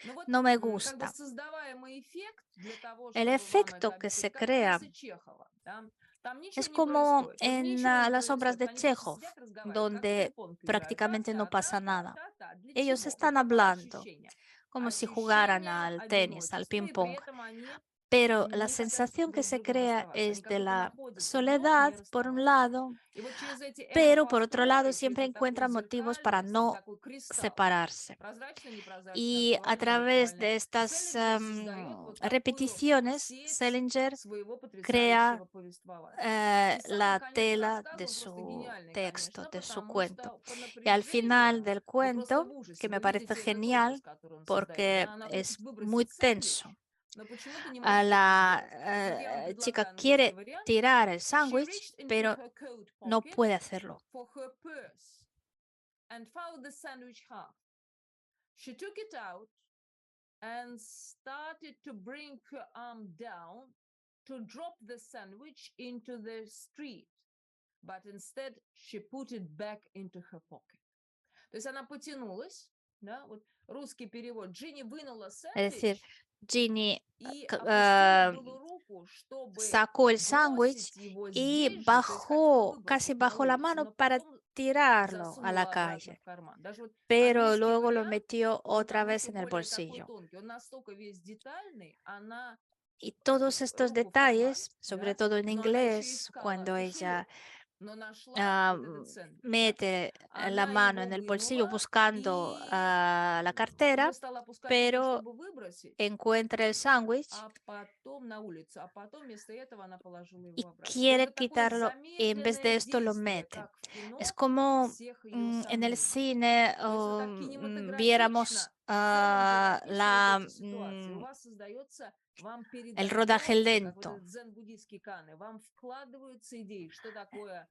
Ну вот, No me как бы gusta. создаваемый эффект для того, El чтобы вам это efecto que объяснить, se как в crea пьесе Чехова. Да? Там ничего es не como происходит. Вот en ничего не las obras происходит. de Они просто Chekhov, сидят, разговаривают, как в donde пинг-понг играют. prácticamente no pasa nada. Та-та-та-та-та-та. Для Ellos чего? Вот están какое hablando, ощущение? como si jugaran Ощущение al tenis, al одиночества, ping и при pong. этом они Pero la не хотят sensación que друг с se другом crea расставаться. Они es как de будто la находят предлог soledad, не por un расставаться. lado, И вот через эти pero por otro lado эмпострои, через siempre вот такую encuentran motivos para зеркальность и no такой кристалл, separarse. прозрачный, непрозрачный, Y a актуальный, través неактуальный, de estas Селлинджер создает вот такую repeticiones, сеть Selinger своего crea потрясающего повествования. И самый la конец tela рассказа, de он просто su гениальный, texto, конечно, de su потому cuento. что по Y al final напряжению del вы просто cuento, в ужасе. que me Вы parece видите этот образ, genial который он создает. porque Да? Она хочет es muy выбросить tenso, сэндвич, но почему-то не a может этого la сделать. Вот я вам chica предлагаю английский quiere вариант. tirar el She sándwich, reached into pero her coat no pocket puede hacerlo. for her purse and found the sandwich half. She took it out and started to bring her arm down to drop the sandwich into the street, but instead she put it back into her pocket. То есть она потянулась, да, вот русский перевод. Джинни вынула Es decir, сэндвич Ginny и опустила ah, было руку, чтобы sacó el sándwich бросить его y здесь же, то есть хотела bajó, casi выбросить на bajó la улицу, mano но para потом tirarlo a la засунула обратно calle, в карман. Даже вот pero английский luego lo вариант, metió он otra там vez еще en el более такой bolsillo. тонкий, он настолько весь детальный, она Y todos estos руку в карман, detalles, sobre да, todo en но она еще inglés, искала cuando ella кошелек, но нашла вот этот сэндвич, да, mete la она mano его en el bolsillo вынула buscando и la уже cartera, стала опускать руку, pero чтобы выбросить, encuentra el sándwich а потом на улицу, а потом вместо этого она положила y его обратно. То есть quiere вот такое quitarlo y en vez замедленное de esto lo действие, mete. как в Es кино, como всех ее en el усомнило. cine То есть вот так viéramos кинематографично Селлинджер описывает эти ситуации. У вас создается, вам el rodaje передается, как вот lento. этот дзен-буддийский каны, вам вкладываются идеи, что такое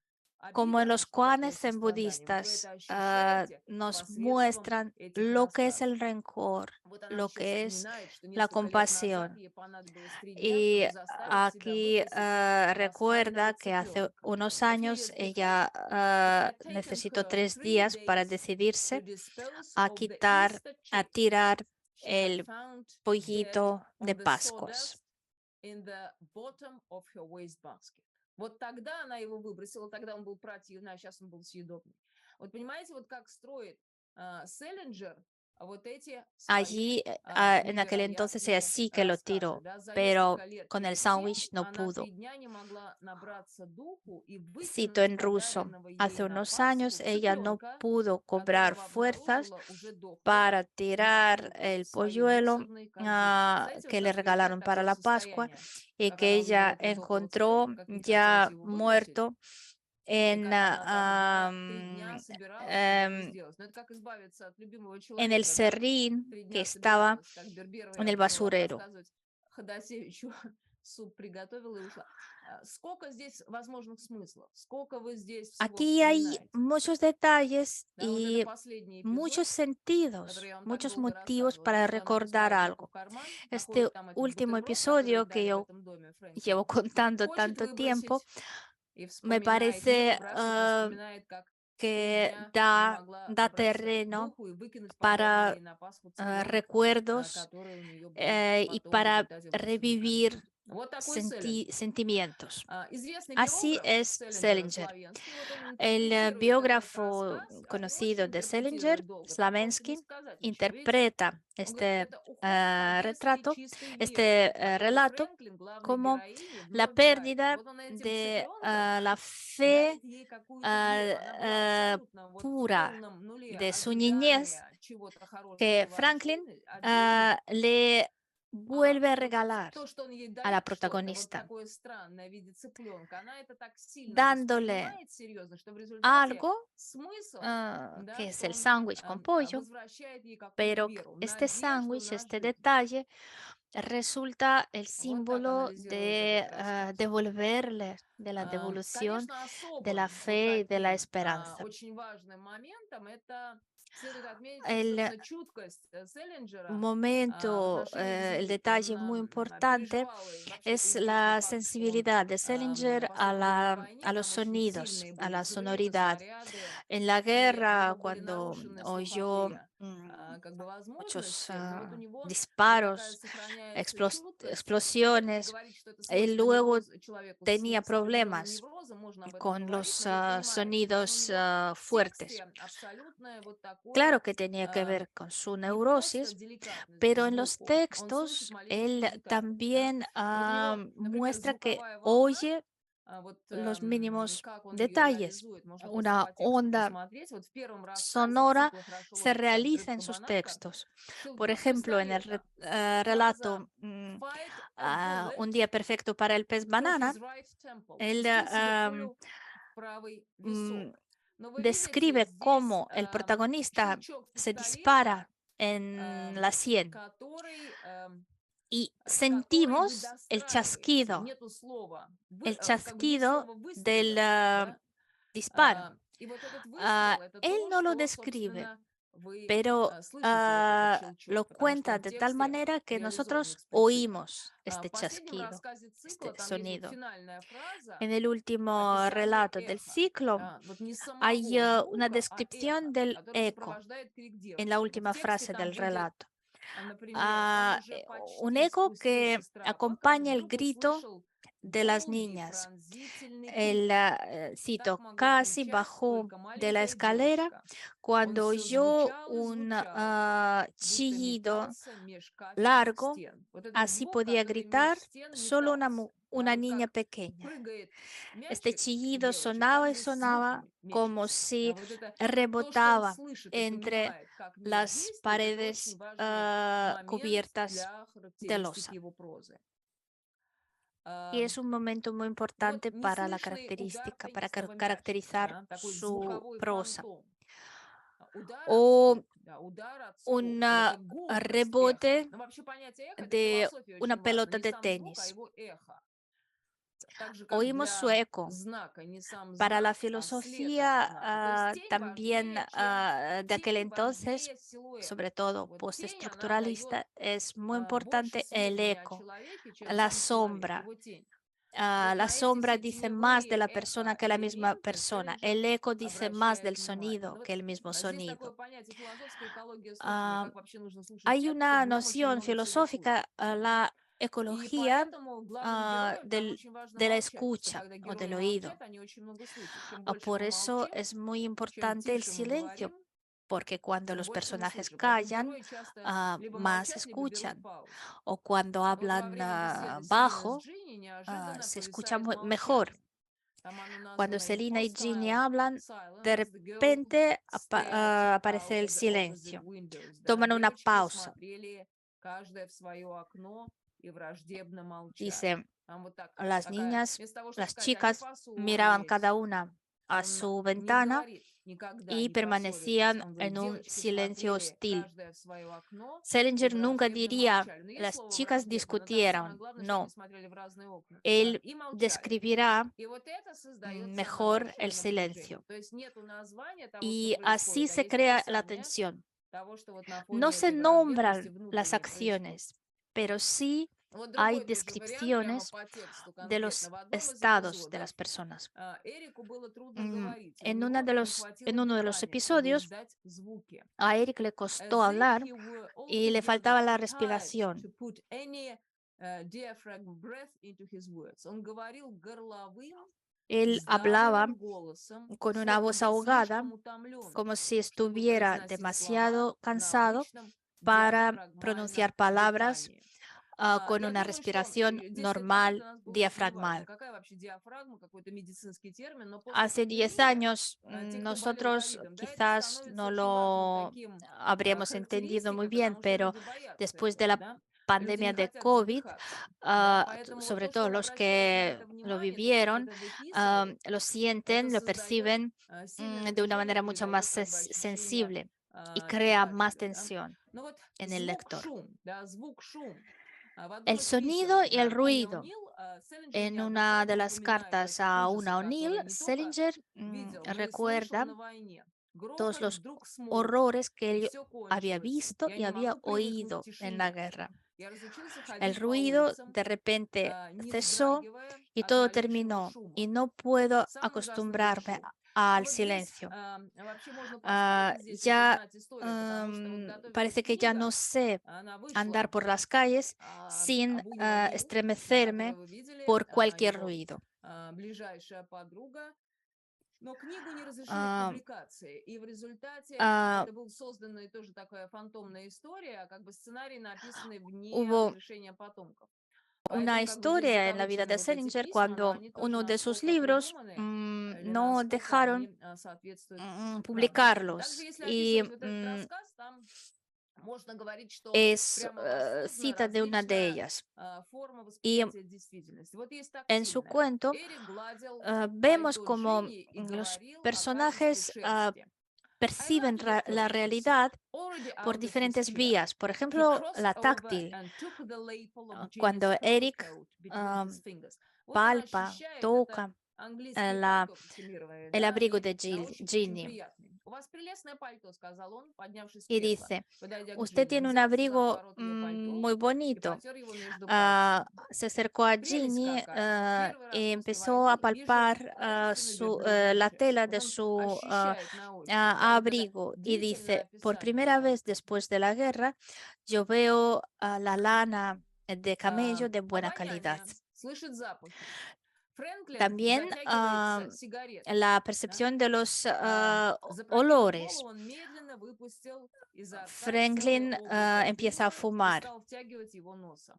Como en обида, los что такое koanes zen сострадание. Вот вы budistas это ощущаете nos посредством muestran этих lo que es рассказов. el rencor, Вот она lo вообще que es вспоминает, что la несколько лет назад compasión. ей понадобилось 3 дня, Y чтобы заставить себя aquí выбросить recuerda пасхального que hace цыпленка. unos A few años years before, ella it had taken necesitó her 3 días para 3 days to decidirse dispose a of the quitar, Easter a chicken tirar she had el found dead pollito de on the Pascuas. sawdust in the bottom of her wastebasket. Вот тогда она его выбросила, тогда он был противный, а сейчас он был съедобный. Вот понимаете, вот как строит Селлинджер вот эти свои Allí, en aquel entonces ella невероятные sí que lo рассказы. tiró, Да? За pero несколько лет con el перед тем sándwich no она pudo. 3 дня не могла набраться духу и Cito выкинуть en ruso, подаренного ей hace на unos Пасху años ella no цыпленка, pudo cobrar которого fuerzas обнаружила уже дохлым para на tirar полке el в своей polluelo мусорной корзинке. Представляете, вот que le как выглядит regalaron para такое la Pascua состояние, y как que она увидела ella этого дохлого encontró цыпленка, как ей хотелось ya его выбросить, muerto и en, как она там, да, 3 дня собиралась, чтобы это сделать. Но это как избавиться от любимого en el человека, да? serrín 3 que дня estaba собиралась, как Берберова, en я el буду вам basurero. рассказывать, Ходосевичу суп приготовила и ушла. Сколько здесь возможных смыслов, сколько вы здесь всего Aquí hay вспоминаете. muchos detalles Да, вот это y последний эпизод, muchos который sentidos, я вам так muchos долго motivos рассказывала. То para есть она recordar опускает руку в algo. карман, Este находит там этот último бутерброд, который episodio que дали в yo этом доме llevo Фрэнкина. contando Хочет tanto tiempo, выбросить и me вспоминает, не parece выбрасывает, но вспоминает, как 3 que дня не da, могла da набраться terreno духу и выкинуть подаренного para ей на Пасху цыпленка, recuerdos который у нее был y потом в para результате выброшен в revivir корзинке. Вот такой Селлингер. sentimientos. Известный Así биограф es Селлингера Salinger. Славенский, вот он El интерпретирует этот biógrafo рассказ, и conocido очень de Salinger, интерпретирует долго, пытался не Slavensky, сказать ничего. Видите, interpreta он говорит, este это уход Одессы retrato, чистой веры, este который relato, Фрэнклин, главной como героине, la вновь дарит. pérdida Вот он этим de цыпленком la fe дарит ей какую-то ah, веру. Она была абсолютно вот в pura полном нуле de su niñez ожидания чего-то хорошего que в Franklin от жизни. le vuelve a Вот regalar то, что он ей a la дает что-то, вот protagonista, такое странное в виде цыпленка, она это так сильно dándole воспринимает серьезно, что в результате algo смысл, que да, es что el он sándwich con pollo, возвращает ей какую-то pero веру, este надежду sándwich, на este жизнь. detalle, resulta el Вот так símbolo анализирует de этот рассказ. devolverle, de la devolución Конечно, de la особым вот fe y de la таким esperanza. очень важным моментом это следует отметить, El собственно, чуткость Селлинджера в momento, отношении к el звуку. detalle Он muy importante переживал, и вообще это es известный la факт, что он sensibilidad de Salinger по Второй мировой a войне, los там очень sonidos, сильные a были la взрывы, sonoridad. снаряды, En la и у guerra, него были cuando нарушены oyó слуховые как бы muchos возможности, но вот у него вот такая disparos, сохраняется чуткость. Можно ли explosiones, говорить, что это él свойственно luego человеку tenía с определенным problemas неврозом? Можно об этом con говорить, los но вы понимаете, да, но у sonidos него в fuertes. тексте абсолютное вот Claro такое que tenía que ver con su не просто neurosis, деликатность к pero en los звуку, он слышит textos малейшую él деликатность, да. también Вот у него, например, muestra que звуковая волна, oye вот los mínimos как он ее detalles. реализует, можно просто Una по тексту onda посмотреть. Вот в первом рассказе sonora цикла «Хорошо se ложится realiza en рыбка sus Бананка» textos. Por ссылка с ejemplo, en el пистолета. Фраза relato «Fight a bullet Un día perfecto para el pez through banana, his right temple». él Пустил себе пулю в правый mm, висок. Но вы видите, describe здесь cómo el protagonista щелчок se пистолета, dispara en э, la sien который y который вы sentimos достраиваете. Нету слова, el как бы нет chasquido слова del выстрелил, да? disparo. И вот этот выстрел, это Él то, no lo что, describe, собственно, вы pero слышите вот этот lo щелчок, потому что cuenta он в de tal тексте manera que реализован nosotros эксплицитно. oímos В este последнем chasquido, рассказе цикла este там есть вот sonido. финальная фраза, En el último описание relato del эха. ciclo Вот не hay самого una звука, а descripción эха, del который eco сопровождает крик en la девочки. Вот в última тексте frase там del будет, relato. например, он уже Un почти eco спустил que шестрака, как acompaña el вдруг grito услышал de las долгий niñas. пронзительный El крик. Так cito, могла casi кричать bajó только de la маленькая escalera девочка. Он cuando все oyó звучал и un звучал, будто chillido метался меж кафельных largo. стен. Вот этот Así звук, podía который меж gritar стен solo метался. Да, una вот niña как pequeña. прыгает Este мячик у chillido девочек, так sonaba y здесь звук sonaba como мечется. Да, si вот это то, что он rebotaba слышит и entre понимает, как мир las действует, это очень paredes важный момент cubiertas для de характеристики losa. его прозы. Y es un momento muy Вот importante para la неслышный удар característica, para теннисного мячика, caracterizar да, такой su звуковой prosa. фантом. Удар от O скобки, да, удар от un скобки. Это гулкость эха. rebote Но вообще понятие эхо для de философии una очень важно. pelota Не de сам звук, а tenis. его эхо. Так же, как Oímos su для eco. знака не сам Para la знак, а след от filosofía знака. То есть тень también важнее, чем de aquel тень entonces, важнее силуэта. sobre todo Вот тень, она дает postestructuralista, es muy больше importante el сведений о eco, человеке, чем la сам человек, sombra. его тень. Вот La на эти sombra все dice más de теневые la persona que la misma эхоэлементы persona. Селлинджер El eco dice más обращает del внимание. sonido Ну вот que el mismo здесь такое sonido. понятие философская экология слушания, Ah, как вообще нужно слушать hay текст, чтобы una в нем очень noción много всего filosófica, слышать. la И ecología поэтому главным героям там очень важно de la молчать, что escucha когда o del герои oído. молчат, они очень много слышат. Чем больше Por мы eso молчим, es muy чем importante el тише мы silencio, говорим, porque cuando тем los больше мы personajes слышим. Поэтому callan, герои часто либо más молчат, либо берут escuchan, паузу. o cuando Но вот во hablan время беседы Селины с bajo, Джинни неожиданно se escucha повисает mejor. молчание. Там оно Cuando названо in Selena y Ginny hostile hablan, de silence as the girls repente stared aparece out el of the opposite silencio. windows. Да, Toman una девочки pausa. смотрели каждое в свое окно и враждебно молчали. Dice, Там вот так, las такая, niñas, вместо того, чтобы las сказать, они chicas miraban cada поссорились, una a он su не ventana говорит, никогда y не поссорились. permanecían Он говорит, en un девочки silencio смотрели hostil. каждое в свое окно и Salinger nunca враждебно diría, молчали. Но есть las слово chicas враждебно, но там самое discutieron. главное, что они No, смотрели в разные окна. Да, él и молчали. describirá И вот это создает самое mejor el большое напряжение. silencio. То есть нету названия того, что Y así происходит, а se есть crea la описание tensión. того, что вот на No фоне se этой враждебности nombran las внутренней происходит. acciones, pero sí Вот hay другой тоже вариант, прямо descripciones по тексту de конкретно. los В одном из estados de эпизодов las personas. Эрику было трудно говорить, и у En, него не хватило en uno de los дыхания, чтобы episodios, издать звуки. a Eric le costó As if hablar he were y le altogether faltaba la tired respiración. to put any diaphragm breath into his words. Он говорил горловым, Él hablaba сдавленным голосом, con una словно voz был ahogada, слишком утомлен, como si чтобы estuviera произносить слова demasiado на cansado обычном para диафрагмальном pronunciar palabras дыхании. con Я una думаю, что respiración 10 лет назад normal для нас было очень неважно, diafragmal. какая вообще диафрагма, какой-то медицинский термин, но после Hace 10 пандемии años те, кто болел nosotros ковидом, да, это quizás становится no очень важным lo таким habríamos entendido muy характеристикой, bien, потому что pero люди боятся después de этого, la да, люди pandemia не de хотят COVID, задыхаться, да, поэтому вот sobre то, что todo он los обращает на que это lo внимание, то, что он vivieron, это выписывает, lo это sienten, lo создает perciben сильное de una напряжение, manera mucho más придает как бы ощущение sensible y crea más читателю, да. tensión Ну вот en el звук, lector. шум, да, звук, шум. В одном El из писем sonido y el Кенни ruido. О'Нил Селлинджер En una de неоднократно las упоминает cartas такие a ужасы, una O'Neill, которые не только Salinger видел, но и слышал recuerda на войне. todos Грохот los вдруг смолк, horrores que и él все había кончилось. visto Я y не había могу привыкнуть к oído en la тишине. guerra. Я разучился El ходить по ruido улицам, de repente не cesó вздрагивая y от todo малейшего terminó y шума. no puedo Самый ужасный был acostumbrarme шум. Ну al вот здесь silencio. вообще можно поспорить, здесь еще Ya знать историю, потому что вот готовилась parece que ya no книга, sé она andar вышла por las calles sin об Уни О'Нил, которую estremecerme вы видели, por cualquier его ruido. ближайшая подруга. Но книгу не разрешили к Ah, публикации, и в результате ah, это был созданная тоже такая фантомная история, как бы сценарий, написанный вне hubo разрешения потомков. una Поэтому как бы здесь historia en la vida закорочены de вот эти Salinger письма, но cuando они тоже uno de sus насколько libros придуманы или no насколько dejaron они соответствуют правде. Также, publicarlos если y описывать вот этот рассказ, там можно говорить, что es прямо воссоздана cita de una de различная ellas. форма Y восприятия действительности. Вот есть en su тактильная. cuento Эрик гладил vemos пальто como Джинни и los говорил о качестве personajes шерсти. I perciben love your la coat, he said. realidad Already por out of his diferentes chair. vías. Por He ejemplo, crossed la over táctil. and took the lapel of Ginny's Cuando fur Eric coat between ah, his fingers. Вот он palpa, ощущает это toca английское la, пальто костюмированное, el да, abrigo и de на ощупь очень Ginny приятный. У вас прелестное пальто, сказал он, поднявшись с y кресла, dice, подойдя к usted Джинни. Он tiene un взялся за abrigo отворот ее пальто muy и bonito. потер его между пальцами. Se acercó a Прелесть Ginny какая. Первый раз y после empezó a войны вижу palpar качественно выдержанную la шерсть. tela Вот de он su ощущает на ощупь, да, вот это abrigo y длительное dice, por описание primera vez пальто. después de la guerra, yo veo la lana de camello de buena calidad. Обоняние, слышит запахи. Фрэнклин También затягивается сигаретой. la Да? percepción de los Запрокинув olores. голову, он медленно выпустил изо рта целый Franklin облако empieza a дыма и fumar стал втягивать его носом.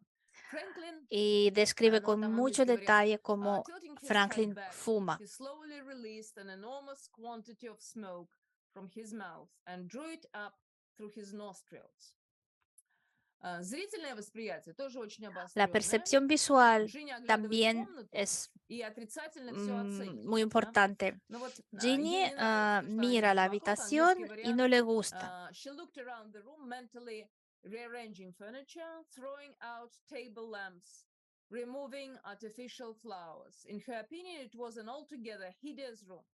Фрэнклин, y describe ну вот con там mucho английский вариант, detalle cómo tilting his head Franklin back, fuma. he slowly released an enormous quantity of smoke from his mouth and drew it up through his nostrils. Зрительное восприятие тоже очень La обостренное. percepción visual Джинни оглядывает también комнату es и отрицательно все muy оценивает. Да? importante. Но вот ей Ginny не нравится то, что она mira видит la вокруг. habitación Английский y no вариант. le gusta. She looked around the room, mentally rearranging furniture, throwing out table lamps, removing artificial flowers. In her opinion, it was an altogether hideous room.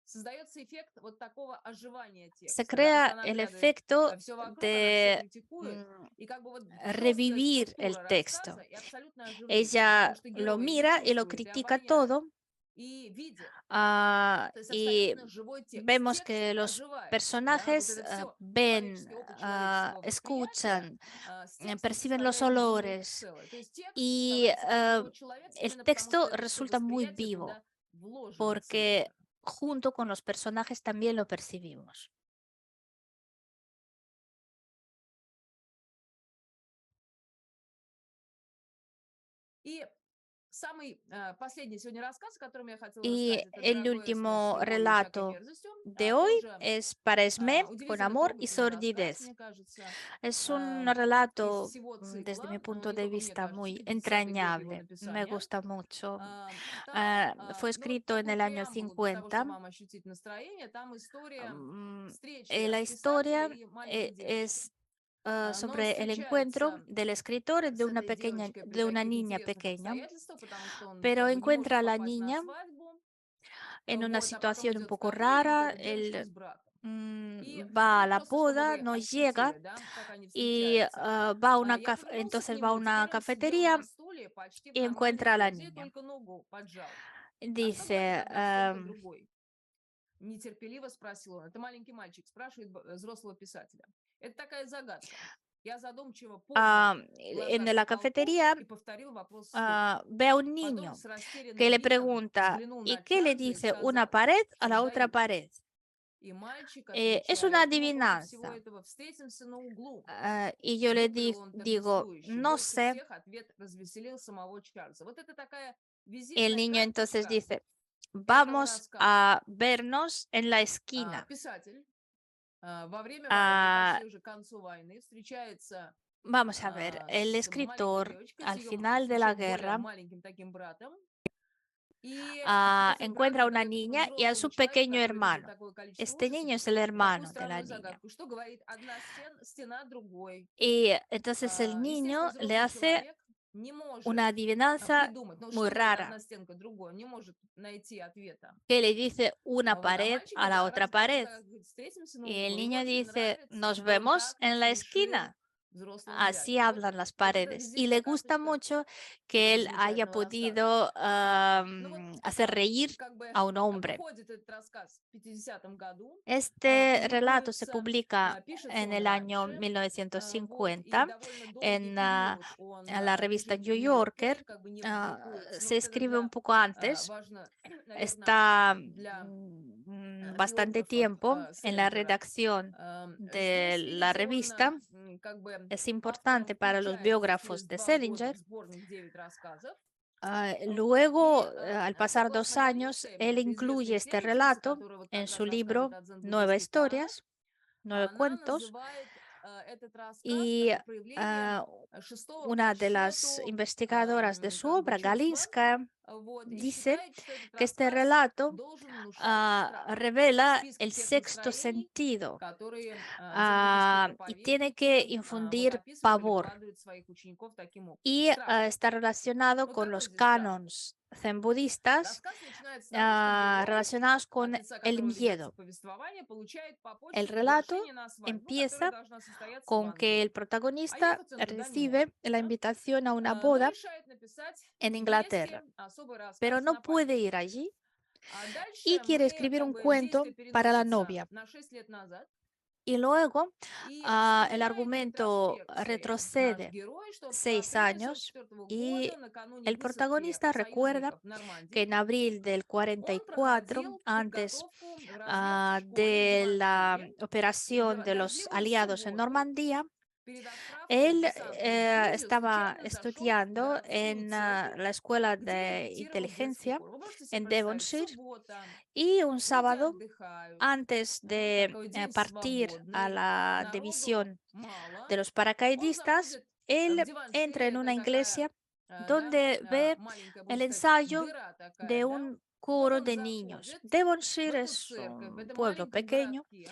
Создается эффект вот такого оживания Se текста, да, то есть crea она el оглядывает efecto все вокруг, она все de критикует, и как бы вот жесткая revivir el структура texto. рассказа и абсолютное оживление, потому Ella что lo герои и mira y lo чувствуют, и critica обоняют, todo и видят. То есть y абсолютно живой текст. vemos Текст que los оживает, да, вот personajes это все ven, человеческий опыт человеческого восприятия escuchan, с текстом perciben los составляет единое olores целое. То есть текст y становится как живой человек el именно потому, что texto это все resulta muy восприятие vivo туда вложено porque целиком. junto con los personajes también lo percibimos. И самый последний сегодня рассказ, о котором я хотела Y рассказать, это el «Дорогое Эсме» с último любовью и всякой relato мерзостью. de hoy Тоже es para Esme con удивительно amor y трогательный рассказ, sordidez. мне кажется. Es un Из relato, всего desde mi цикла, punto не de только мне vista, кажется, muy 50-й год его entrañable. Me написания. gusta mucho. Там, Fue ну вот escrito en такую el año преамбулу для того, 50. чтобы вам ощутить настроение. Там история встречи La писателя historia и маленькой девочки. es Но он sobre el encuentro встречается del escritor y с этой девочкой при de una таких niña интересных pequeña, обстоятельствах, потому что он pero как бы не encuentra может a la попасть на niña свадьбу, en una вот, а потом situación un идет в poco кафе и видит rara. эту девочку Él с братом. И va a ну, la просто чтобы boda, вы no llega ощутили, да, как они y встречаются. va a una Я повернулся к entonces va a нему, и una теперь он сидел на cafetería стуле почти в y нормальной encuentra a la позе, niña. только ногу поджал. А что говорит Dice, от нас только другой? Нетерпеливо спросил он. Это маленький мальчик спрашивает взрослого писателя. Это такая загадка. Я задумчиво поднял en глаза к la потолку cafetería и повторил вопрос вслух. ve a un Потом niño с растерянным que le видом pregunta, взглянул ¿y на qué le Чарльза и dice una сказал, pared a la otra создаю. pared? И мальчик Es una отвечает, ну, после всего adivinanza. этого встретимся на углу. Y yo le Выпалил он digo, торжествующе. no Больше sé. всех ответ развеселил самого Чарльза. Вот это такая El визитная niño entonces карточка dice, этого vamos рассказа. a vernos en la esquina. Писатель во время войны, Ah, почти уже к концу войны, встречается vamos a ver, el с маленькой escritor девочкой, с al ее final de la еще более guerra маленьким таким братом. И этот брат encuentra a una задает этому niña y a взрослому su человеку, pequeño который видел hermano. такое количество Este ужасов, niño es el такую hermano de la странную niña. загадку. Что говорит одна стена другой? Y entonces el Естественно, niño le взрослый hace человек не может una adivinanza придумать, ну muy что говорит одна rara стенка другой, он не может найти ответа. que le dice una Вот, а pared мальчик a la otra раздается, pared. так говорит, встретимся на Y el углу. Ему niño очень dice, нравится, nos что он vemos так en la насмешил esquina. взрослого Así дядю. hablan las Вот это paredes. Y визитная le gusta карточка mucho que этого él haya замечательного рассказа. podido Ну вот hacer reír как бы a un hombre. выходит этот рассказ в 50-м году, Este relato se публикуется, publica пишется en он el año раньше, вот, и 1950 довольно долгий en период он la revista лежит в New Нью-Йорке, Yorker. как бы не публикуется. Но Se вот это escribe un для, poco antes. важно, наверное, Está для bastante биографов tiempo en la Селлинджера. redacción de Здесь, la видите, он revista. как бы Es автором importante para los включается через biógrafos de 2 года в Selinger. сборник 9 рассказов. Вот. И Luego, al pasar 2 согласно años, Галинской, él это incluye известная este исследовательница, relato которая вот en как su раз рассказывает libro о Nueve дзен-буддийских канонах, historias, Nueve она cuentos, называет этот рассказ y как проявление шестого una по de las счету investigadoras de su как бы obra, чувства, Galinskaya, вот, и dice считает, что этот que este рассказ relato должен внушать страх. В revela списке el тех sexto настроений, sentido которые дзен-буддийские y tiene проповедники que вот infundir описывают, pavor. прикладывают своих учеников таким образом. Y Страх. está relacionado Вот con какой los здесь страх? canons zen budistas Рассказ начинается с того, что герой, relacionados от con лица el которого ведется miedo. повествование, получает по El почте relato приглашение на свадьбу, которая empieza должна состояться в con que Англии. el А protagonista ехать он туда не может. recibe la Да? invitación a una Но boda решает написать en вместе Inglaterra, особый pero рассказ no на puede память. ir allí А y дальше quiere мы, escribir как un бы, cuento действие para la переносится novia. на 6 лет назад. Y luego И el вспоминает в argumento ретроспекции наш retrocede герой, что в 6 апреле años 44 y года, накануне el высадки protagonista recuerda союзников в que Нормандии, en abril del он 44, проходил antes подготовку в разведке в школе в de la Дивантюре, и в operación de los дождливую aliados en субботу Normandía, перед отправкой в él десантную экскурсию estaba случайно зашел в estudiando городскую en церковь, la escuela где de репетировал детский inteligencia хор. Вы можете себе en представить, Devonshire суббота, y un люди sábado отдыхают, antes de такой день partir a свободный, la народу división мало. de los Он paracaidistas, заходит в él entra Диваншире, en это una такая, iglesia да, donde ve маленькая, el можно сказать, ensayo дыра такая, de да. un Вот coro он de niños. заходит в Devonshire эту es церковь, в un этом pueblo маленьком pequeño городке.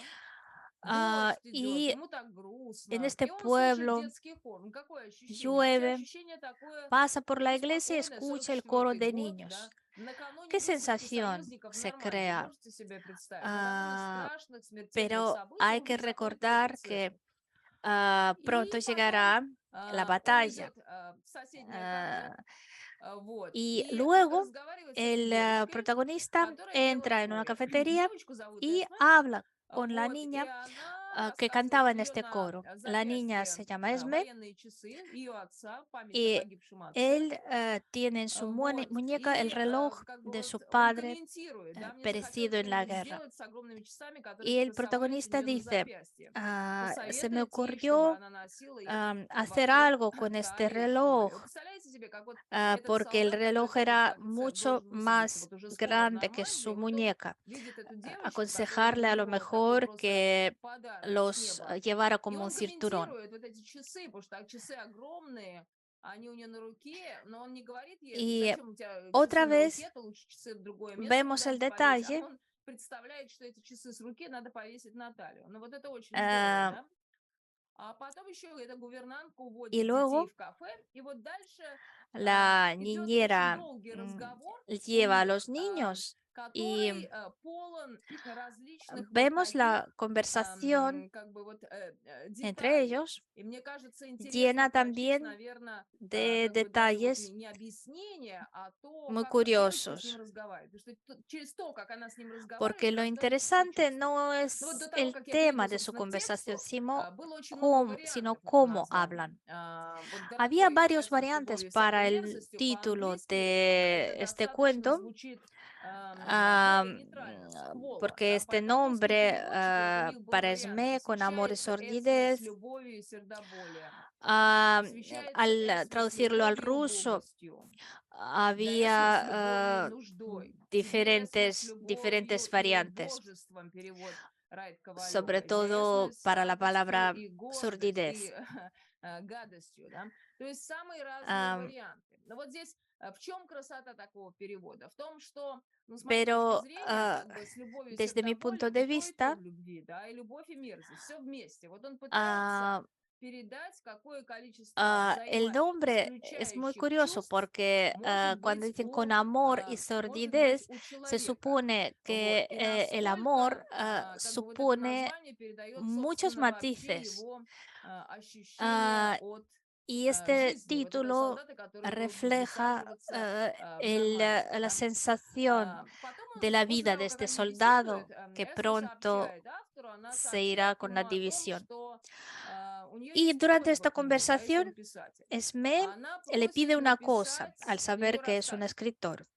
Дождь идет, y ему так en грустно. este И он слушает pueblo детский хор. Ну, какое ощущение? У тебя llueve, ощущение такое, pasa por la ну, iglesia y спокойное, escucha el coro 44-й de год, да. niños. Накануне ¿Qué высадки sensación союзников в se Нормандии, crea? можете себе представить? Вот одно из Ah, страшных смертельных pero событий, hay он que вдруг заходит в эту recordar церковь. que И pronto потом llegará la он batalla. идет в соседнее кафе, Ah, вот, y и luego разговаривает с этой el девочкой, protagonista которая пела в entra en una хоре. cafetería Девочку зовут y Эсме, habla con la вот, и niña она que рассказывает, cantaba у en нее este на coro. La niña запястье se llama Esme военные часы ее отца, в память о y погибшем отце. él tiene en su Вот, muñeca el и reloj как бы de su вот он padre комментирует, да, мне perecido захотелось en la что-нибудь guerra. сделать с огромными часами, которые Y el красовались у protagonista нее на dice, запястье. se me Посоветуйте ей, чтобы ocurrió она носила их hacer вокруг algo con este талии в школе. reloj, Вы представляете себе, как вот этот porque el солдат, который reloj ходит в era офицер, mucho должен высадиться más вот уже скоро в grande que Нормандии, su вот он muñeca. видит эту девочку, которая для Aconsejarle a lo него такой mejor просто que подарок с los неба. llevara И como un он cinturón. комментирует вот эти часы, потому что часы огромные, они у нее на руке, но он не говорит ей, Y зачем у тебя часы otra на vez руке, ты лучше часы в другое место vemos el куда-нибудь повесь, а detalle он представляет, что эти часы с руки надо повесить на талию. Ну вот это очень здорово, ah, да? А потом еще эта гувернантка y уводит детей luego в кафе, и вот дальше la идет очень niñera долгий разговор у lleva a них los niños Y который полон различных вот vemos таких la conversación как бы вот entre деталей. ellos И мне кажется, интересно llena прочесть, también наверное, de как бы даже вот detalles не объяснение, а то, muy как девочка с ним curiosos, разговаривает. Потому что через то, как она с ним porque разговаривает, lo рождаются все interesante чувства. no Ну вот до es того, el как я tema перейду, de su собственно, к conversación, тексту, было очень много sino вариантов этих cómo названий. hablan. Вот Había дорогой varios прости, с variantes любовью всякой para el мерзостью título по-английски это de este достаточно cuento, звучит ah, более нейтрально, сквола, porque да, este поэтому русский nombre переводчик, вот у них был para вариант Esme con amor y «восхищается Эсме с sordidez, любовью и сердоболием», ah, «посвящается al Эсме с traducirlo al любовью и ruso, убогостью», «для Эсме с любовью и había нуждой», «тебе Эсме с diferentes любовью и variantes, убожеством», перевод Райт sobre Ковалевой, «для Эсме todo с para la садостью palabra и sordidez. гадостью», да? То есть самые разные Ah, варианты. Но вот здесь в чем красота такого перевода? В том, что, ну, с моей точки pero зрения, как бы с любовью и desde mi punto сердоболием и de то vista, в любви, да, и любовь и мерзость, все вместе. Вот он пытается ah, передать, какое количество el nombre es muy взаимоисключающих curioso чувств porque может cuando быть dicen con amor y sordidez, у se человека. supone Вот. que И el amor насколько как бы вот это supone название передает, muchos собственно, вообще matices. его ощущение Ah, от y este жизни вот этого título солдата, который будет refleja высаживаться в Нормандию, la да. sensación Потом de он, la после vida того, de как este они беседуют, soldado que Эсме pronto сообщает автору, она se irá сообщает con la ему о том, división. что у нее Y есть durante просьба esta к нему, да, если он conversación, писатель. Esme Она le просит pide una cosa написать al saber ее que es un рассказ. escritor.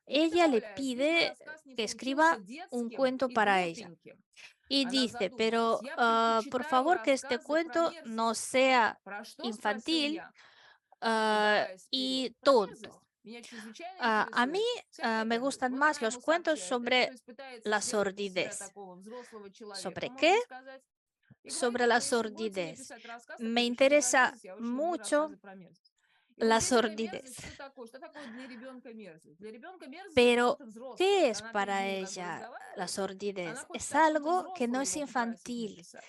И не Ella le добавляет, видимо, pide рассказ не que получился escriba un детским cuento и para ella. глупеньким. Y Она dice, задумалась. pero Я por предпочитаю favor que este рассказы про cuento no мерзость. sea Про что? Спросил infantil я, подаваясь вперед. y Про мерзость. tonto. Меня чрезвычайно A mí интересует всякая me мерзость. gustan Вот más она los ему cuentos сообщает это, то sobre есть пытается la сделать из себя sordidez. такого взрослого человека, ¿Sobre qué? можно сказать. И говорит Sobre ему, la если вы будете мне sordidez. писать рассказ, тогда Me пишите про interesa мерзость. Я очень люблю mucho рассказы про мерзость. И вот la здесь эта sordidez. мерзость, что такое? Что такое для ребенка мерзость? Для ребенка мерзость это Pero, что-то взрослое. ¿qué Вот es она перед para ним как бы ella la разговаривает, она sordidez? хочет Es о чем-то algo que no взрослом es ему попросить infantil. написать.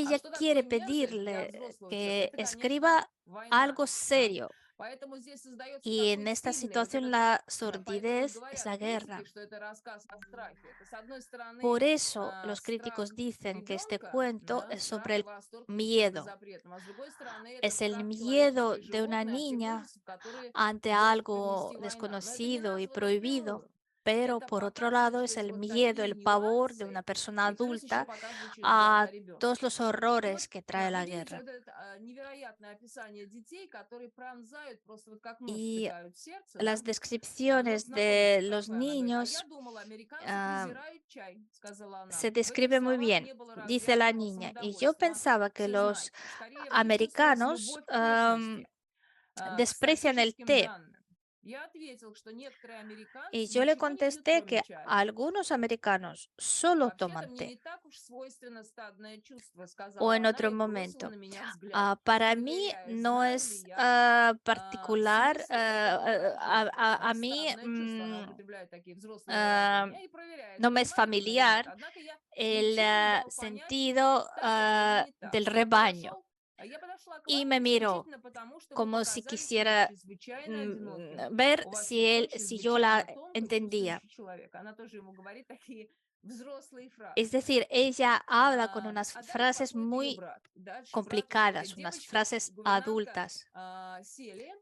А Ella что quiere такое мерзость для pedirle взрослого человека? que Это, конечно, escriba война. algo Да? serio. Поэтому здесь создается Y такой en esta сильный вот situación этот la поэтому вот sordidez es говорят la критики, guerra. что это рассказ о страхе. Это, с одной Por стороны, eso los críticos страх dicen que este ребенка, cuento да, es страх sobre и el восторг перед чем-то miedo. запретным, а с другой стороны, это Es el страх miedo человечества и de una животное от тех niña ужасов, которые ante может algo привнести война. Но это не desconocido y названо prohibido, впрямую. pero Это por otro показано lado es через el вот miedo, такие el pavor de нюансы, una persona и плюс еще adulta показано через глаза a ребенка. todos los И вот, horrores que trae да, вы la видите guerra. вот это невероятное описание детей, которые пронзают, просто вот как нож Y втыкают в сердце, las да. Ну вот descripciones de знакомится los такое, она говорит, а я niños думала, американцы ah, презирают чай, сказала она. se В этих describe muy словах bien, не было dice la развязного niña. Y yo самодовольства, pensaba que los всезнайства. Скорее в них чувствовалась americanos любовь к точности, к desprecian el статическим té. данным. Я ответил, что некоторые Y американцы yo le ничего не пьют, contesté кроме que чая. algunos americanos solo Вообще-то toman мне té. не так уж свойственно стадное чувство, O сказала en она otro и бросила momento. на меня взгляд, Para mí проверяя, no знаю ли es я particular, смысл этого выражения. a Да, mí стадное чувство, она употребляет такие взрослые ah, выражения и проверяет, no me es понимает она или нет. familiar Однако я el ничем не дал понять, sentido так это или не так. del rebaño. Я подошла к Y вам me miró исключительно потому, что вы como si показались мне quisiera чрезвычайно одиноким. ver У вас лицо si yo la чрезвычайно тонко entendía. чувствующий человек. Она тоже ему говорит такие взрослые Es фразы. decir, ella habla con unas Дальше frases подходит ее muy брат. Дальше брат говорит, complicadas, unas девочка, frases гувернантка adultas. сели,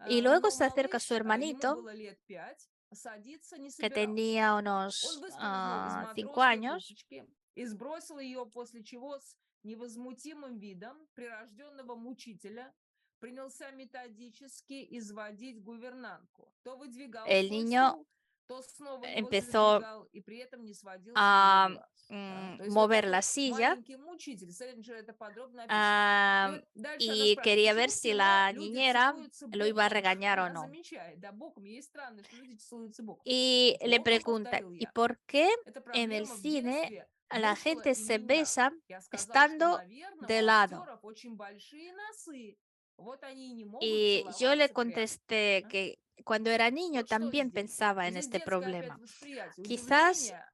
Y luego но se acerca su малыш, ему hermanito, было лет 5, садиться не que собирался. tenía Он unos выскользнул из 5 матросской años, курточки и сбросил ее, после чего с невозмутимым видом прирожденного мучителя принялся методически изводить гувернантку. То выдвигал el свой niño стул, то снова его empezó задвигал и при этом не сводил с нее a глаз. Да? То есть вот mover la такой silla маленький мучитель. Селлинджер это подробно описывает. И вот дальше она y спрашивает, quería почему ver в si кино la люди niñera целуются lo iba a боком? regañar o Она no. замечает, да, боком. Ей странно, что люди целуются боком. Y le Боком, pregunta, повторил ¿y я. por qué Это en el проблема в cine детстве la мучила gente и se меня. besa Я сказал, что, estando наверное, de у lado? актеров очень большие носы. Вот они и не могут Y yo le целоваться прямо. contesté А? que cuando era niño Вот что también здесь? pensaba И en здесь este детское опять problema. восприятие, Quizás удивление